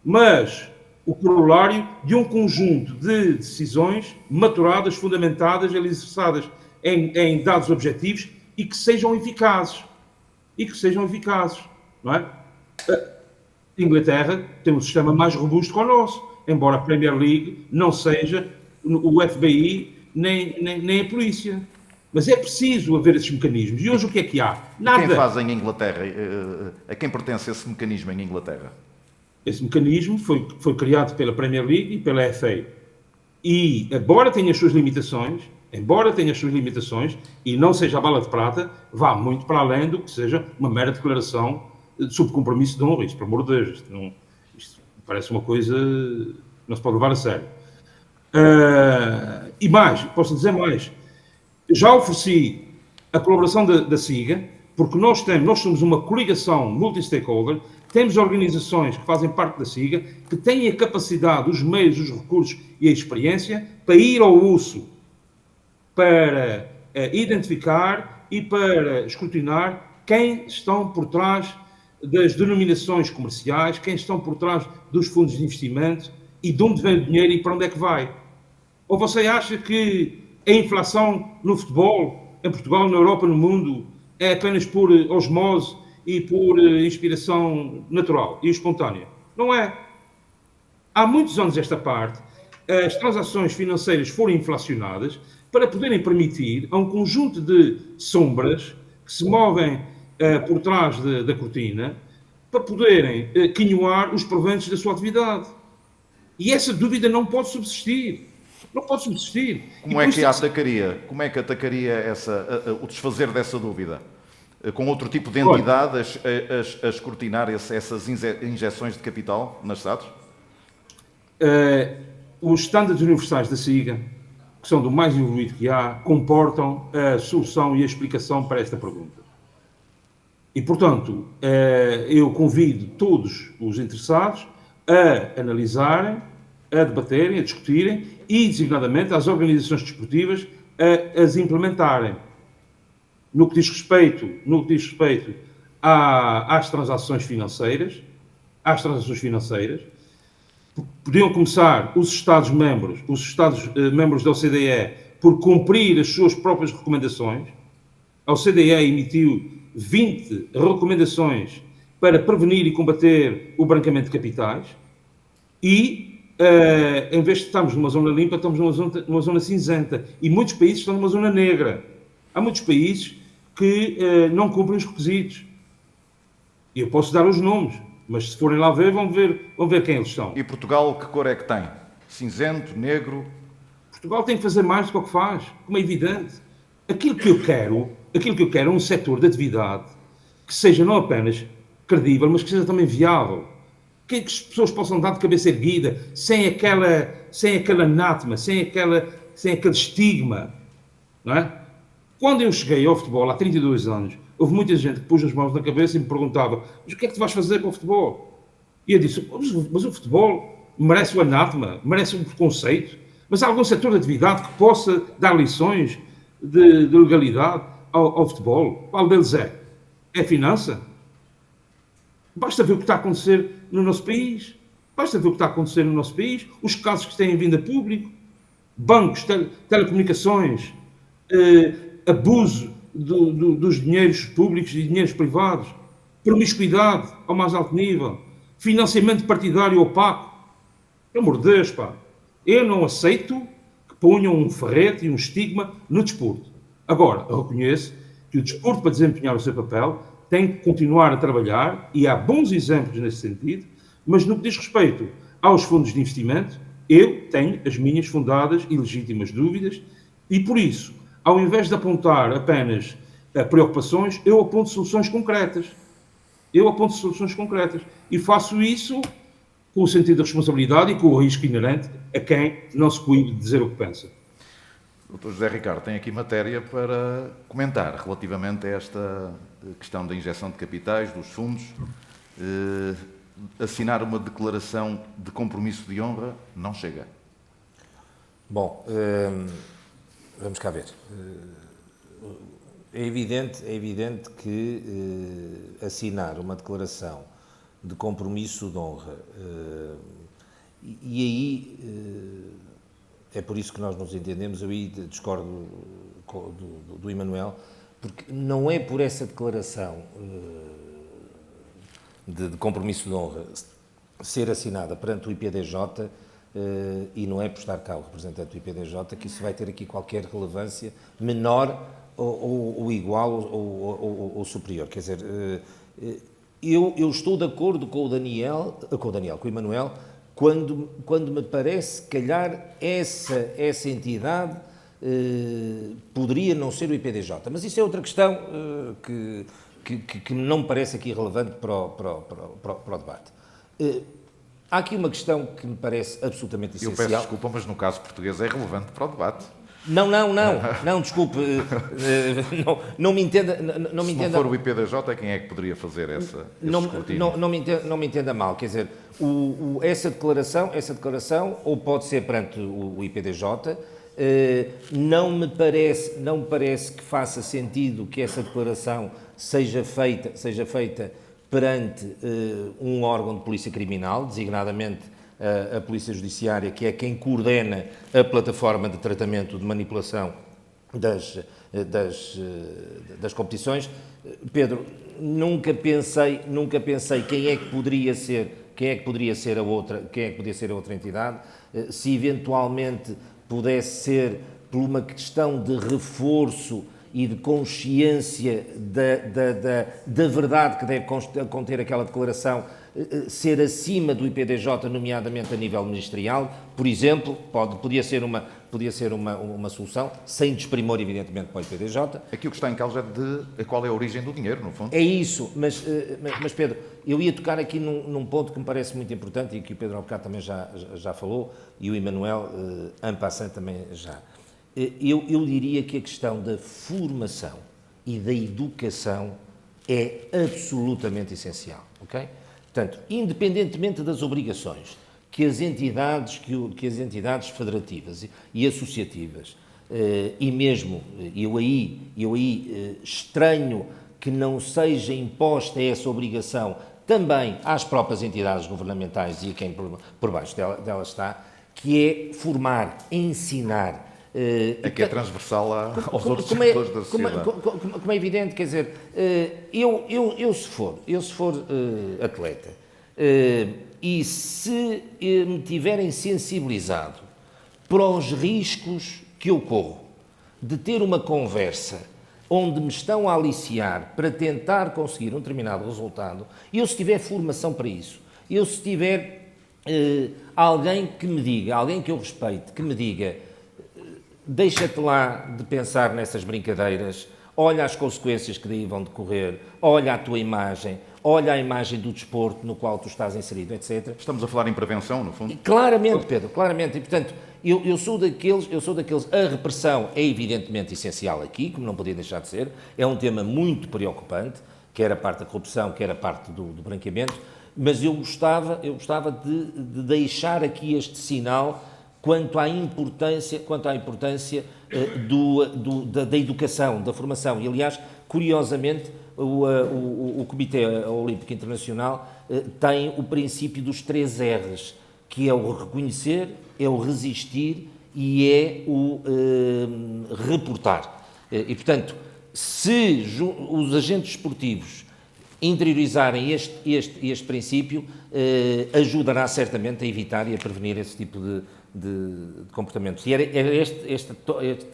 mas o corolário de um conjunto de decisões maturadas, fundamentadas, alicerçadas em dados objetivos e que sejam eficazes. Não é? Inglaterra tem um sistema mais robusto que o nosso, embora a Premier League não seja o FBI nem a polícia. Mas é preciso haver esses mecanismos. E hoje o que há? Nada. Quem faz em Inglaterra? A quem pertence esse mecanismo em Inglaterra? Esse mecanismo foi criado pela Premier League e pela FA. E, embora tenha as suas limitações, e não seja a bala de prata, vá muito para além do que seja uma mera declaração sob compromisso de honra. Isto, por amor de Deus, isto parece uma coisa que não se pode levar a sério. E mais, posso dizer mais. Já ofereci a colaboração da SIGA, porque nós somos uma coligação multi-stakeholder, temos organizações que fazem parte da SIGA, que têm a capacidade, os meios, os recursos e a experiência para ir ao uso, para identificar e para escrutinar quem estão por trás das denominações comerciais, quem estão por trás dos fundos de investimento e de onde vem o dinheiro e para onde é que vai. Ou você acha que a inflação no futebol, em Portugal, na Europa, no mundo, é apenas por osmose e por inspiração natural e espontânea? Não é. Há muitos anos esta parte, as transações financeiras foram inflacionadas para poderem permitir a um conjunto de sombras que se movem por trás da cortina para poderem quinhoar os proventos da sua atividade. E essa dúvida não pode subsistir. Não pode subsistir. Como é que atacaria o desfazer dessa dúvida? Com outro tipo de entidade a escrutinar essas injeções de capital nas SADs? Os estándares universais da SIGA, que são do mais evoluído que há, comportam a solução e a explicação para esta pergunta. E, portanto, eu convido todos os interessados a analisarem, a debaterem, a discutirem e, designadamente, às organizações desportivas a as implementarem. No que diz respeito às transações financeiras, podiam começar os Estados-membros da OCDE por cumprir as suas próprias recomendações. A OCDE emitiu 20 recomendações para prevenir e combater o branqueamento de capitais e, em vez de estarmos numa zona limpa, estamos numa zona cinzenta. E muitos países estão numa zona negra. Há muitos países que não cumprem os requisitos. E eu posso dar os nomes, mas se forem lá ver, vão ver quem eles são. E Portugal, que cor é que tem? Cinzento, negro? Portugal tem que fazer mais do que o que faz, como é evidente. Aquilo que eu quero é um setor de atividade que seja não apenas credível, mas que seja também viável. Que as pessoas possam dar de cabeça erguida, sem aquele anátema, sem aquele estigma, não é? Quando eu cheguei ao futebol, há 32 anos, houve muita gente que pôs as mãos na cabeça e me perguntava: mas o que é que tu vais fazer com o futebol? E eu disse: mas o futebol merece o anátema, merece um preconceito, mas há algum setor de atividade que possa dar lições de legalidade ao futebol? Qual deles é? É a finança? Basta ver o que está a acontecer no nosso país. Os casos que têm vindo a público, bancos, telecomunicações, abuso dos dinheiros públicos e dinheiros privados, promiscuidade ao mais alto nível, financiamento partidário opaco. Pelo amor de Deus, pá. Eu não aceito que ponham um ferrete e um estigma no desporto. Agora, eu reconheço que o desporto, para desempenhar o seu papel, tem que continuar a trabalhar, e há bons exemplos nesse sentido, mas no que diz respeito aos fundos de investimento, eu tenho as minhas fundadas e legítimas dúvidas, e por isso, ao invés de apontar apenas preocupações, eu aponto soluções concretas. E faço isso com o sentido de responsabilidade e com o risco inerente a quem não se cuide de dizer o que pensa. Dr. José Ricardo, tem aqui matéria para comentar relativamente a esta questão da injeção de capitais, dos fundos. Assinar uma declaração de compromisso de honra não chega. Bom, vamos cá ver. É evidente que assinar uma declaração de compromisso de honra, e aí é por isso que nós nos entendemos, eu aí discordo do Emanuel, porque não é por essa declaração de compromisso de honra ser assinada perante o IPDJ, e não é por estar cá o representante do IPDJ que isso vai ter aqui qualquer relevância menor ou igual ou superior. Quer dizer, eu estou de acordo com o Emanuel, quando me parece, se calhar, essa entidade poderia não ser o IPDJ. Mas isso é outra questão que não me parece aqui relevante para o debate. Há aqui uma questão que me parece absolutamente essencial. Eu peço desculpa, mas no caso português é relevante para o debate. Não, desculpe, não me entenda... Se não for o IPDJ, quem é que poderia fazer esse escrutínio? Não me entenda mal, quer dizer, essa declaração ou pode ser perante o IPDJ, não me parece que faça sentido que essa declaração seja feita perante um órgão de polícia criminal, designadamente a Polícia Judiciária, que é quem coordena a plataforma de tratamento de manipulação das competições. Pedro, nunca pensei quem é que poderia ser a outra entidade, se eventualmente pudesse ser por uma questão de reforço e de consciência da verdade que deve conter aquela declaração, ser acima do IPDJ, nomeadamente a nível ministerial, por exemplo, podia ser uma solução, sem desprimor, evidentemente, para o IPDJ. Aqui o que está em causa é de qual é a origem do dinheiro, no fundo. É isso, mas Pedro, eu ia tocar aqui num ponto que me parece muito importante e que o Pedro Albuquerque também já falou, e o Emanuel, en passant, também já. Eu diria que a questão da formação e da educação é absolutamente essencial, ok? Portanto, independentemente das obrigações que as entidades federativas e associativas, e mesmo eu aí estranho que não seja imposta essa obrigação também às próprias entidades governamentais e a quem por baixo dela está, que é formar, ensinar. Que é transversal aos outros setores da sociedade. Como é evidente, quer dizer, eu se for atleta e se me tiverem sensibilizado para os riscos que eu corro de ter uma conversa onde me estão a aliciar para tentar conseguir um determinado resultado, eu se tiver formação para isso, eu se tiver alguém que me diga, alguém que eu respeite, que me diga: deixa-te lá de pensar nessas brincadeiras, olha as consequências que daí vão decorrer, olha a tua imagem, olha a imagem do desporto no qual tu estás inserido, etc. Estamos a falar em prevenção, no fundo? Claramente, Pedro, claramente. E, portanto, eu sou daqueles, a repressão é evidentemente essencial aqui, como não podia deixar de ser, é um tema muito preocupante, quer a parte da corrupção, quer a parte do branqueamento, mas eu gostava de deixar aqui este sinal quanto à importância da educação, da formação. E, aliás, curiosamente, o Comitê Olímpico Internacional tem o princípio dos 3 R's, que é o reconhecer, é o resistir e é o reportar. E, portanto, se os agentes esportivos interiorizarem este princípio, ajudará certamente a evitar e a prevenir esse tipo de comportamentos. E era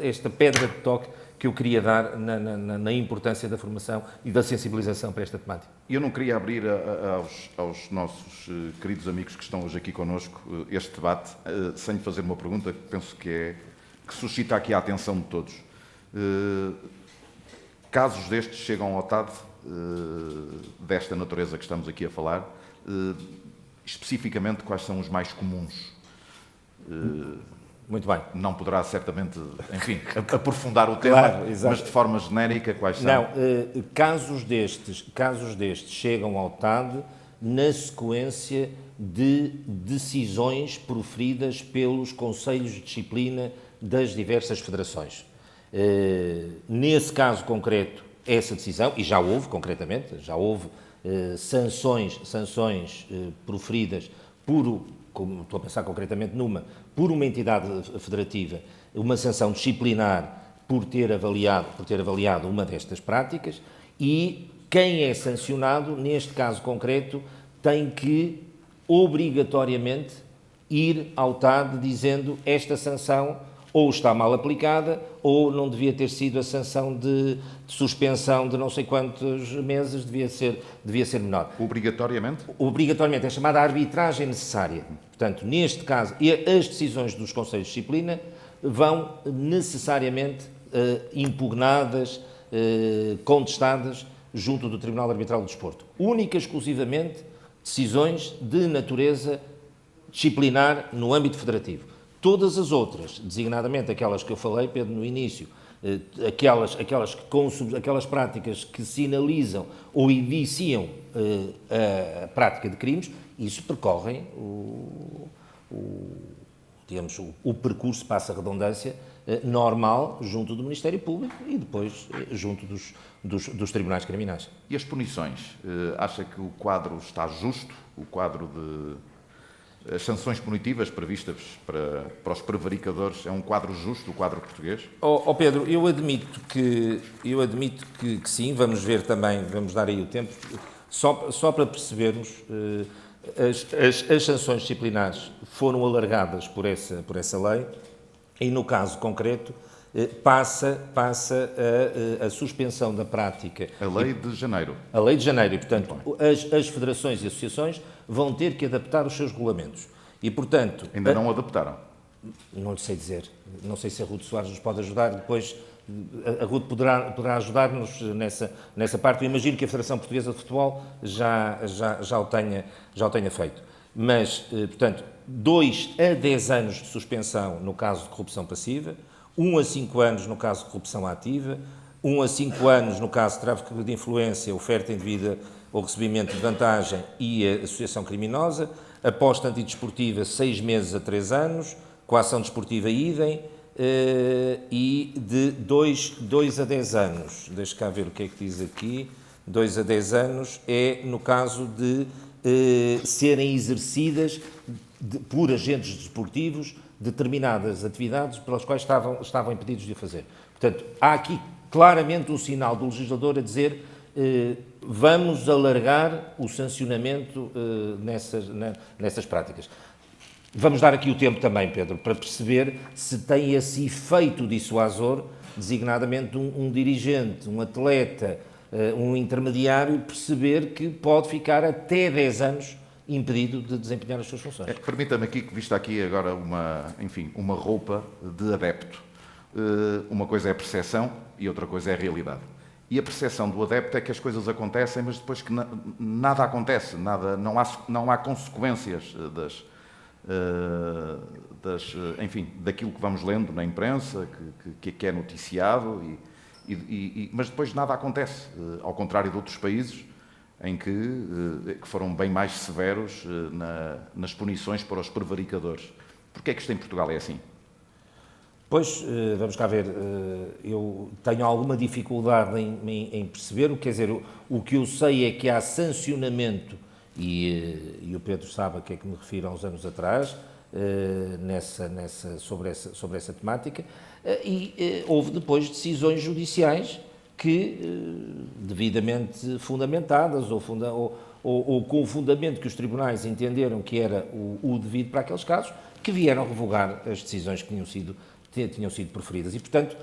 esta pedra de toque que eu queria dar na importância da formação e da sensibilização para esta temática. Eu não queria abrir aos nossos queridos amigos que estão hoje aqui connosco este debate sem fazer uma pergunta que penso que suscita aqui a atenção de todos. Casos destes chegam ao TAD, desta natureza que estamos aqui a falar, especificamente quais são os mais comuns? Muito bem. Não poderá certamente, enfim, aprofundar o tema, claro, mas de forma genérica quais são? Não, casos destes chegam ao TAD na sequência de decisões proferidas pelos conselhos de disciplina das diversas federações. Nesse caso concreto, essa decisão, e já houve concretamente, sanções proferidas como estou a pensar concretamente por uma entidade federativa, uma sanção disciplinar por ter avaliado uma destas práticas, e quem é sancionado, neste caso concreto, tem que obrigatoriamente ir ao TAD dizendo esta sanção ou está mal aplicada ou não devia ter sido a sanção de suspensão de não sei quantos meses, devia ser menor. Obrigatoriamente? Obrigatoriamente, é chamada arbitragem necessária. Portanto, neste caso, as decisões dos Conselhos de Disciplina vão necessariamente impugnadas, contestadas junto do Tribunal Arbitral do Desporto. Única e exclusivamente decisões de natureza disciplinar no âmbito federativo. Todas as outras, designadamente aquelas que eu falei, Pedro, no início, aquelas práticas que sinalizam ou indiciam a prática de crimes, isso percorrem o percurso, passa a redundância, normal junto do Ministério Público e depois junto dos tribunais criminais. E as punições? Acha que o quadro está justo? O quadro de as sanções punitivas previstas para os prevaricadores é um quadro justo, o quadro português? Pedro, eu admito que sim, vamos ver também, vamos dar aí o tempo, só para percebermos, as sanções disciplinares foram alargadas por essa lei e, no caso concreto, passa a suspensão da prática. A lei de janeiro. A lei de janeiro, e, portanto, as federações e associações vão ter que adaptar os seus regulamentos. E, portanto... Ainda não adaptaram? Não lhe sei dizer. Não sei se a Ruth Soares nos pode ajudar. Depois, a Ruth poderá ajudar-nos nessa parte. Eu imagino que a Federação Portuguesa de Futebol já o tenha feito. Mas, portanto, 2 a 10 anos de suspensão no caso de corrupção passiva, 1 a 5 anos no caso de corrupção ativa, 1 a 5 anos no caso de tráfico de influência, oferta indevida ou recebimento de vantagem e associação criminosa, aposta antidesportiva 6 meses a 3 anos, coação desportiva idem, e de 2 a 10 anos. Deixa cá ver o que é que diz aqui. 2 a 10 anos é no caso de serem exercidas por agentes desportivos determinadas atividades pelas quais estavam impedidos de o fazer. Portanto, há aqui claramente um sinal do legislador a dizer vamos alargar o sancionamento nessas práticas. Vamos dar aqui o tempo também, Pedro, para perceber se tem esse efeito dissuasor, designadamente um dirigente, um atleta, um intermediário, perceber que pode ficar até 10 anos impedido de desempenhar as suas funções. Permita-me aqui que vista aqui agora uma roupa de adepto. Uma coisa é a percepção e outra coisa é a realidade. E a percepção do adepto é que as coisas acontecem, mas depois que nada acontece, não há consequências daquilo que vamos lendo na imprensa, que é noticiado, mas depois nada acontece, ao contrário de outros países, em que foram bem mais severos nas punições para os prevaricadores. Porquê é que isto em Portugal é assim? Pois, vamos cá ver, eu tenho alguma dificuldade em perceber, quer dizer, o que eu sei é que há sancionamento, e o Pedro sabe a que é que me refiro há uns anos atrás, sobre essa temática, e houve depois decisões judiciais que, devidamente fundamentadas ou com o fundamento que os tribunais entenderam que era o devido para aqueles casos, que vieram revogar as decisões que tinham sido proferidas. E, portanto,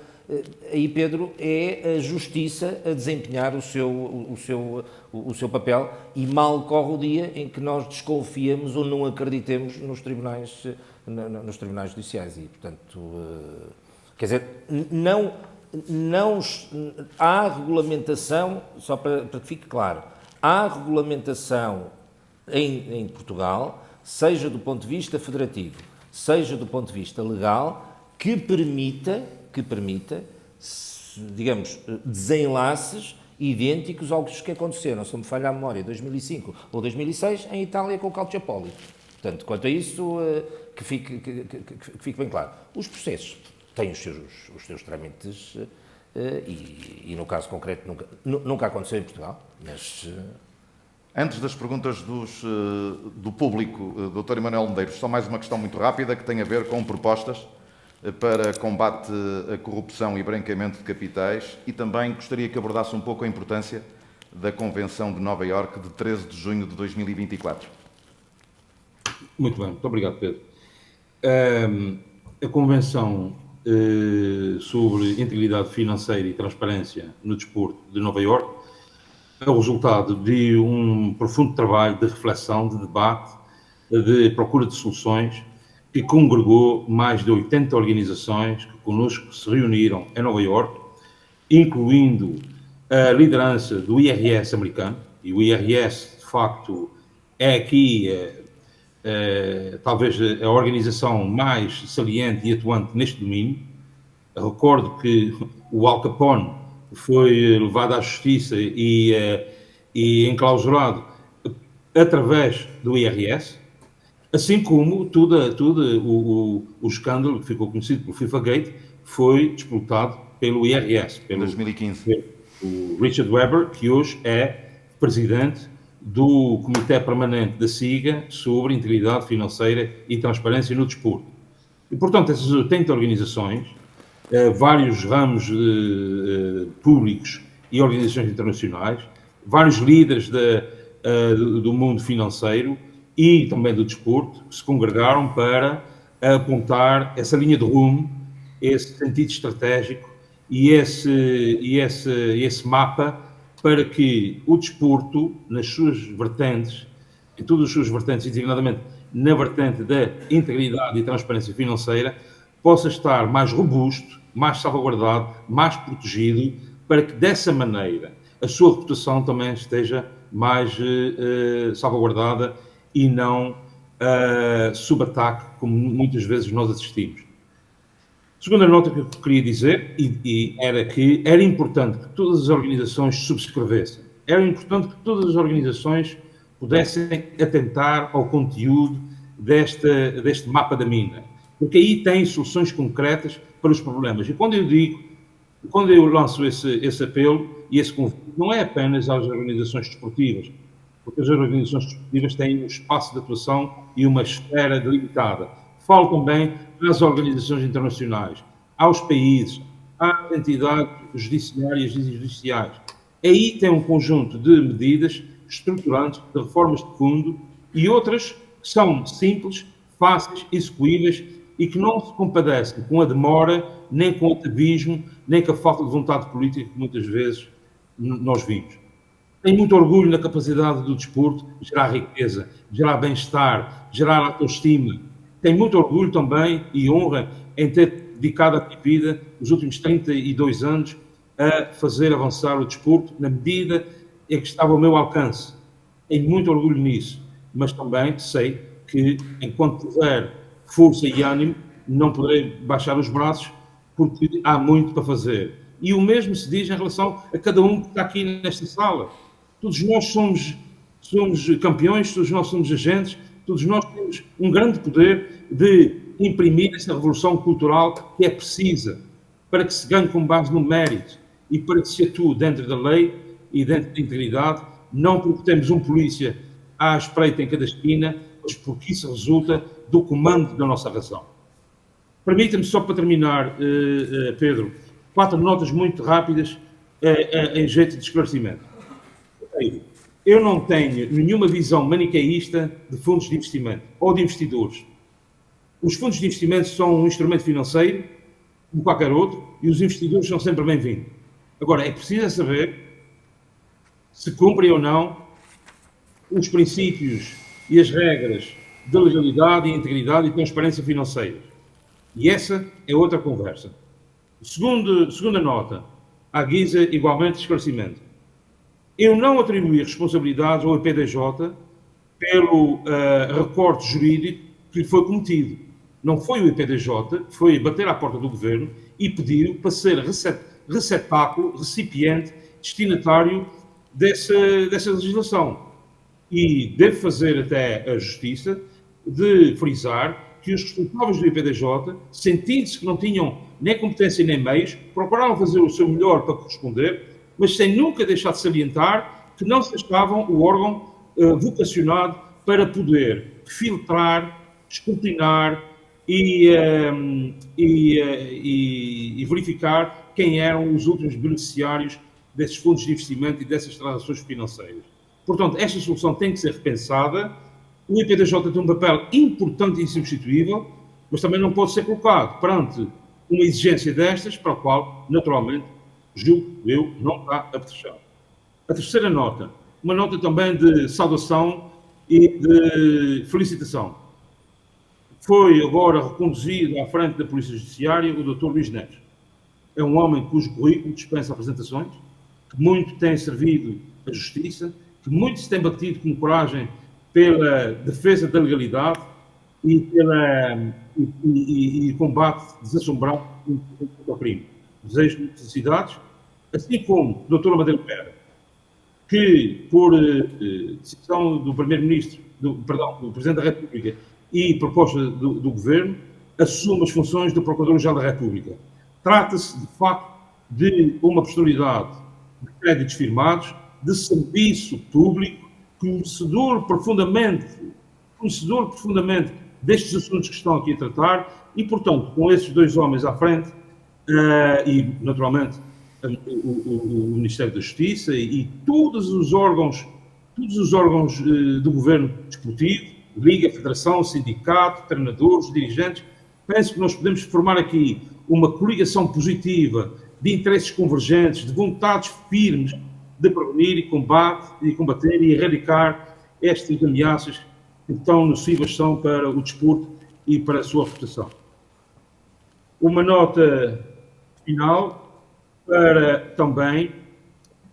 aí, Pedro, é a justiça a desempenhar o seu papel e mal corre o dia em que nós desconfiamos ou não acreditemos nos tribunais judiciais. E, portanto, quer dizer, não há regulamentação, só para que fique claro, há regulamentação em Portugal, seja do ponto de vista federativo, seja do ponto de vista legal, que permita, digamos, desenlaces idênticos aos que aconteceram, se não me falha a memória, 2005 ou 2006, em Itália com o Calciopoli. Portanto, quanto a isso, que fique bem claro. Os processos têm os seus trâmites e, no caso concreto, nunca aconteceu em Portugal, mas... Antes das perguntas do público, Dr. Emanuel Medeiros, só mais uma questão muito rápida que tem a ver com propostas para combate à corrupção e branqueamento de capitais e também gostaria que abordasse um pouco a importância da Convenção de Nova Iorque de 13 de junho de 2024. Muito bem, muito obrigado, Pedro. A Convenção sobre Integridade Financeira e Transparência no Desporto de Nova Iorque é o resultado de um profundo trabalho de reflexão, de debate, de procura de soluções, que congregou mais de 80 organizações que connosco se reuniram em Nova Iorque, incluindo a liderança do IRS americano, e o IRS, de facto, é aqui talvez a organização mais saliente e atuante neste domínio. Recordo que o Al Capone foi levado à justiça e enclausurado através do IRS, assim como todo o escândalo que ficou conhecido pelo FIFA-Gate foi disputado pelo IRS, Em 2015. o Richard Weber, que hoje é presidente do Comitê Permanente da SIGA sobre Integridade Financeira e Transparência no Desporto. E, portanto, essas 80 organizações, vários ramos públicos e organizações internacionais, vários líderes do mundo financeiro e também do desporto, se congregaram para apontar essa linha de rumo, esse sentido estratégico e esse mapa para que o desporto, nas suas vertentes, em todas as suas vertentes, designadamente na vertente da integridade e transparência financeira, possa estar mais robusto, mais salvaguardado, mais protegido, para que dessa maneira a sua reputação também esteja mais salvaguardada e não sob ataque, como muitas vezes nós assistimos. Segunda nota que eu queria dizer era que era importante que todas as organizações subscrevessem. Era importante que todas as organizações pudessem atentar ao conteúdo deste mapa da mina, porque aí tem soluções concretas para os problemas. E quando eu lanço esse apelo e esse convite, não é apenas às organizações desportivas, porque as organizações desportivas têm um espaço de atuação e uma esfera delimitada. Falo também às organizações internacionais, aos países, às entidades judiciárias e judiciais. Aí tem um conjunto de medidas estruturantes, de reformas de fundo e outras que são simples, fáceis, execuíveis e que não se compadecem com a demora, nem com o atavismo, nem com a falta de vontade política que muitas vezes nós vimos. Tenho muito orgulho na capacidade do desporto de gerar riqueza, gerar bem-estar, gerar autoestima. Tenho muito orgulho também e honra em ter dedicado a minha vida, os últimos 32 anos, a fazer avançar o desporto na medida em que estava ao meu alcance. Tenho muito orgulho nisso, mas também sei que, enquanto tiver força e ânimo, não poderei baixar os braços, porque há muito para fazer. E o mesmo se diz em relação a cada um que está aqui nesta sala. Todos nós somos campeões, todos nós somos agentes, todos nós temos um grande poder de imprimir essa revolução cultural que é precisa para que se ganhe com base no mérito e para que se atue dentro da lei e dentro da integridade, não porque temos um polícia à espreita em cada esquina, mas porque isso resulta do comando da nossa razão. Permita-me só para terminar, Pedro, 4 notas muito rápidas em jeito de esclarecimento. Eu não tenho nenhuma visão maniqueísta de fundos de investimento ou de investidores. Os fundos de investimento são um instrumento financeiro, como qualquer outro, e os investidores são sempre bem-vindos. Agora, é preciso saber se cumprem ou não os princípios e as regras de legalidade, integridade e transparência financeira. E essa é outra conversa. Segunda nota, à guisa igualmente de esclarecimento. Eu não atribuí responsabilidades ao EPDJ pelo recorte jurídico que lhe foi cometido. Não foi o EPDJ que foi bater à porta do governo e pediu para ser receptáculo, recipiente, destinatário dessa legislação. E devo fazer até a justiça de frisar que os responsáveis do IPDJ, sentindo-se que não tinham nem competência nem meios, procuraram fazer o seu melhor para corresponder, mas sem nunca deixar de salientar que não se achavam o órgão vocacionado para poder filtrar, escrutinar e verificar quem eram os últimos beneficiários desses fundos de investimento e dessas transações financeiras. Portanto, esta solução tem que ser repensada. O IPDJ tem um papel importante e insubstituível, mas também não pode ser colocado perante uma exigência destas, para a qual, naturalmente, julgo eu, não está apetrechado. A terceira nota, uma nota também de saudação e de felicitação. Foi agora reconduzido à frente da Polícia Judiciária o Dr. Luís Neves. É um homem cujo currículo dispensa apresentações, que muito tem servido a justiça, que muito se tem batido com coragem pela defesa da legalidade e combate desassombrado contra o crime. Desejo felicidades, assim como a doutora Madeira Pera, que por decisão do Primeiro-Ministro, do Presidente da República e proposta do Governo, assume as funções do Procurador-Geral da República. Trata-se, de facto, de uma personalidade de créditos firmados, de serviço público, conhecedor profundamente destes assuntos que estão aqui a tratar e, portanto, com esses dois homens à frente e, naturalmente, o Ministério da Justiça e todos os órgãos do Governo desportivo, Liga, Federação, Sindicato, treinadores, dirigentes, penso que nós podemos formar aqui uma coligação positiva de interesses convergentes, de vontades firmes de prevenir e combater e erradicar estas ameaças que tão nocivas são para o desporto e para a sua reputação. Uma nota final para também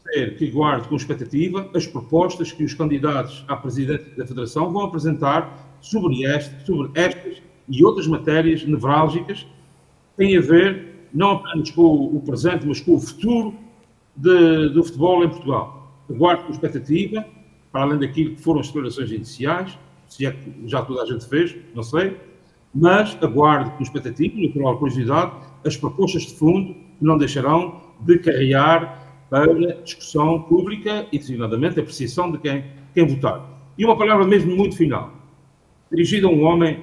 dizer que guardo com expectativa as propostas que os candidatos à presidência da Federação vão apresentar sobre estas e outras matérias nevrálgicas que têm a ver não apenas com o presente, mas com o futuro do futebol em Portugal. Aguardo com expectativa, para além daquilo que foram as declarações iniciais, se é que já toda a gente fez, não sei, mas aguardo com expectativa, natural curiosidade, as propostas de fundo que não deixarão de carrear para discussão pública e, designadamente, a apreciação de quem votar. E uma palavra mesmo muito final, dirigida a um homem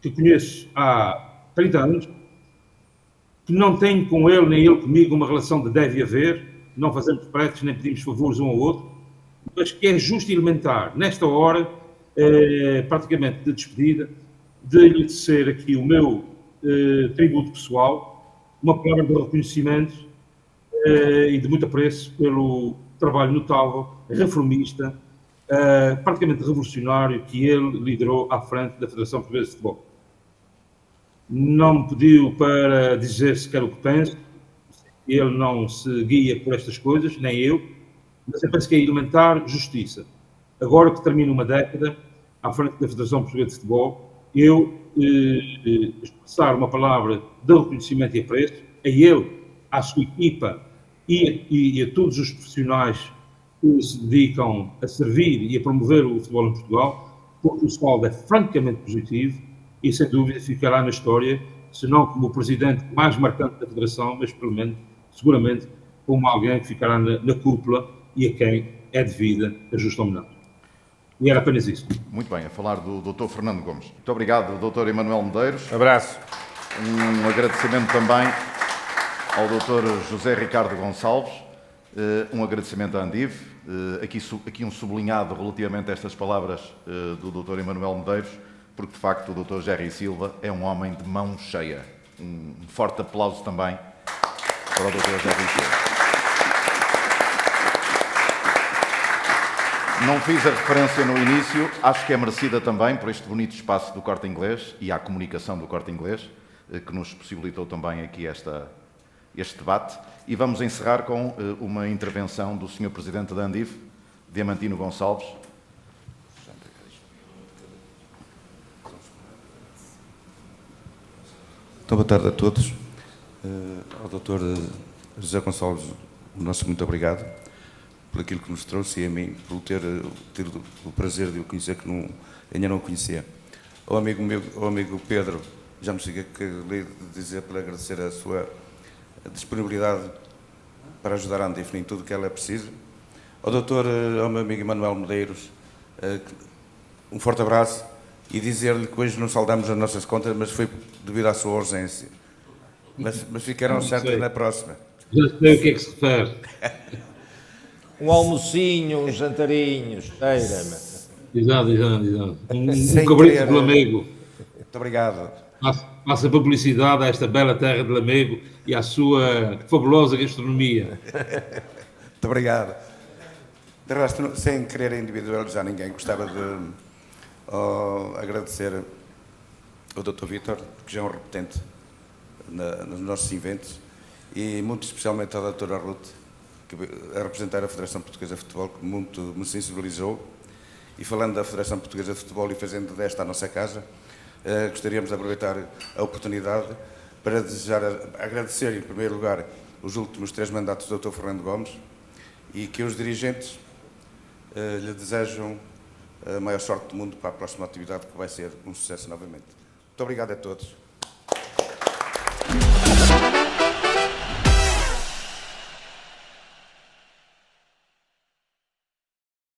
que conheço há 30 anos, que não tenho com ele nem ele comigo uma relação de deve haver, não fazemos pretes nem pedimos favores um ao outro, mas que é justo e elementar, nesta hora, praticamente de despedida, de lhe tecer aqui o meu tributo pessoal, uma palavra de reconhecimento e de muito apreço pelo trabalho notável, reformista, praticamente revolucionário que ele liderou à frente da Federação Portuguesa de Futebol. Não me pediu para dizer sequer o que penso, ele não se guia por estas coisas, nem eu, mas eu penso que é elementar justiça. Agora que termina uma década à frente da Federação Portuguesa de Futebol, eu expressar uma palavra de reconhecimento e apreço a ele, à sua equipa e a todos os profissionais que se dedicam a servir e a promover o futebol em Portugal, porque o saldo é francamente positivo e, sem dúvida, ficará na história, se não como o presidente mais marcante da Federação, mas, pelo menos, seguramente, como alguém que ficará na cúpula e a quem é devida a justa homenagem. E era apenas isso. Muito bem, a falar do Dr. Fernando Gomes. Muito obrigado, Dr. Emanuel Medeiros. Abraço. Um agradecimento também ao Dr. José Ricardo Gonçalves, um agradecimento à Andiv, aqui um sublinhado relativamente a estas palavras do Dr. Emanuel Medeiros, porque de facto o Dr. Jerry Silva é um homem de mão cheia. Um forte aplauso também para o Dr. Jerry Silva. Não fiz a referência no início, acho que é merecida também por este bonito espaço do Corte Inglês e à comunicação do Corte Inglês, que nos possibilitou também aqui este debate. E vamos encerrar com uma intervenção do Sr. Presidente da Andiv, Diamantino Gonçalves. Então, boa tarde a todos. Ao Dr. José Gonçalves, o nosso muito obrigado por aquilo que nos trouxe e a mim por ter tido o prazer de o conhecer, que ainda não o conhecia. Ao amigo Pedro, já me cheguei a dizer para agradecer a sua disponibilidade para ajudar a Andiv em tudo o que ela é preciso. Ao meu amigo Emanuel Medeiros, um forte abraço e dizer-lhe que hoje não saldamos as nossas contas, mas foi devido à sua ausência. Mas ficarão certas na próxima. Já sei o que é que se refere. Um almocinho, um jantarinho, esteira-me. Exato, exato, exato. Sem Cabrito querer, de Lamego. Muito obrigado. Faça publicidade a esta bela terra de Lamego e à sua fabulosa gastronomia. Muito obrigado. De resto, sem querer individualizar ninguém, gostava de agradecer ao Dr. Vítor, que já é um repetente nos nossos eventos, e muito especialmente à doutora Ruth, que, a representar a Federação Portuguesa de Futebol, que muito me sensibilizou. E falando da Federação Portuguesa de Futebol e fazendo desta a nossa casa, gostaríamos de aproveitar a oportunidade para agradecer, em primeiro lugar, os últimos 3 mandatos do Dr. Fernando Gomes e que os dirigentes lhe desejam a maior sorte do mundo para a próxima atividade, que vai ser um sucesso novamente. Muito obrigado a todos.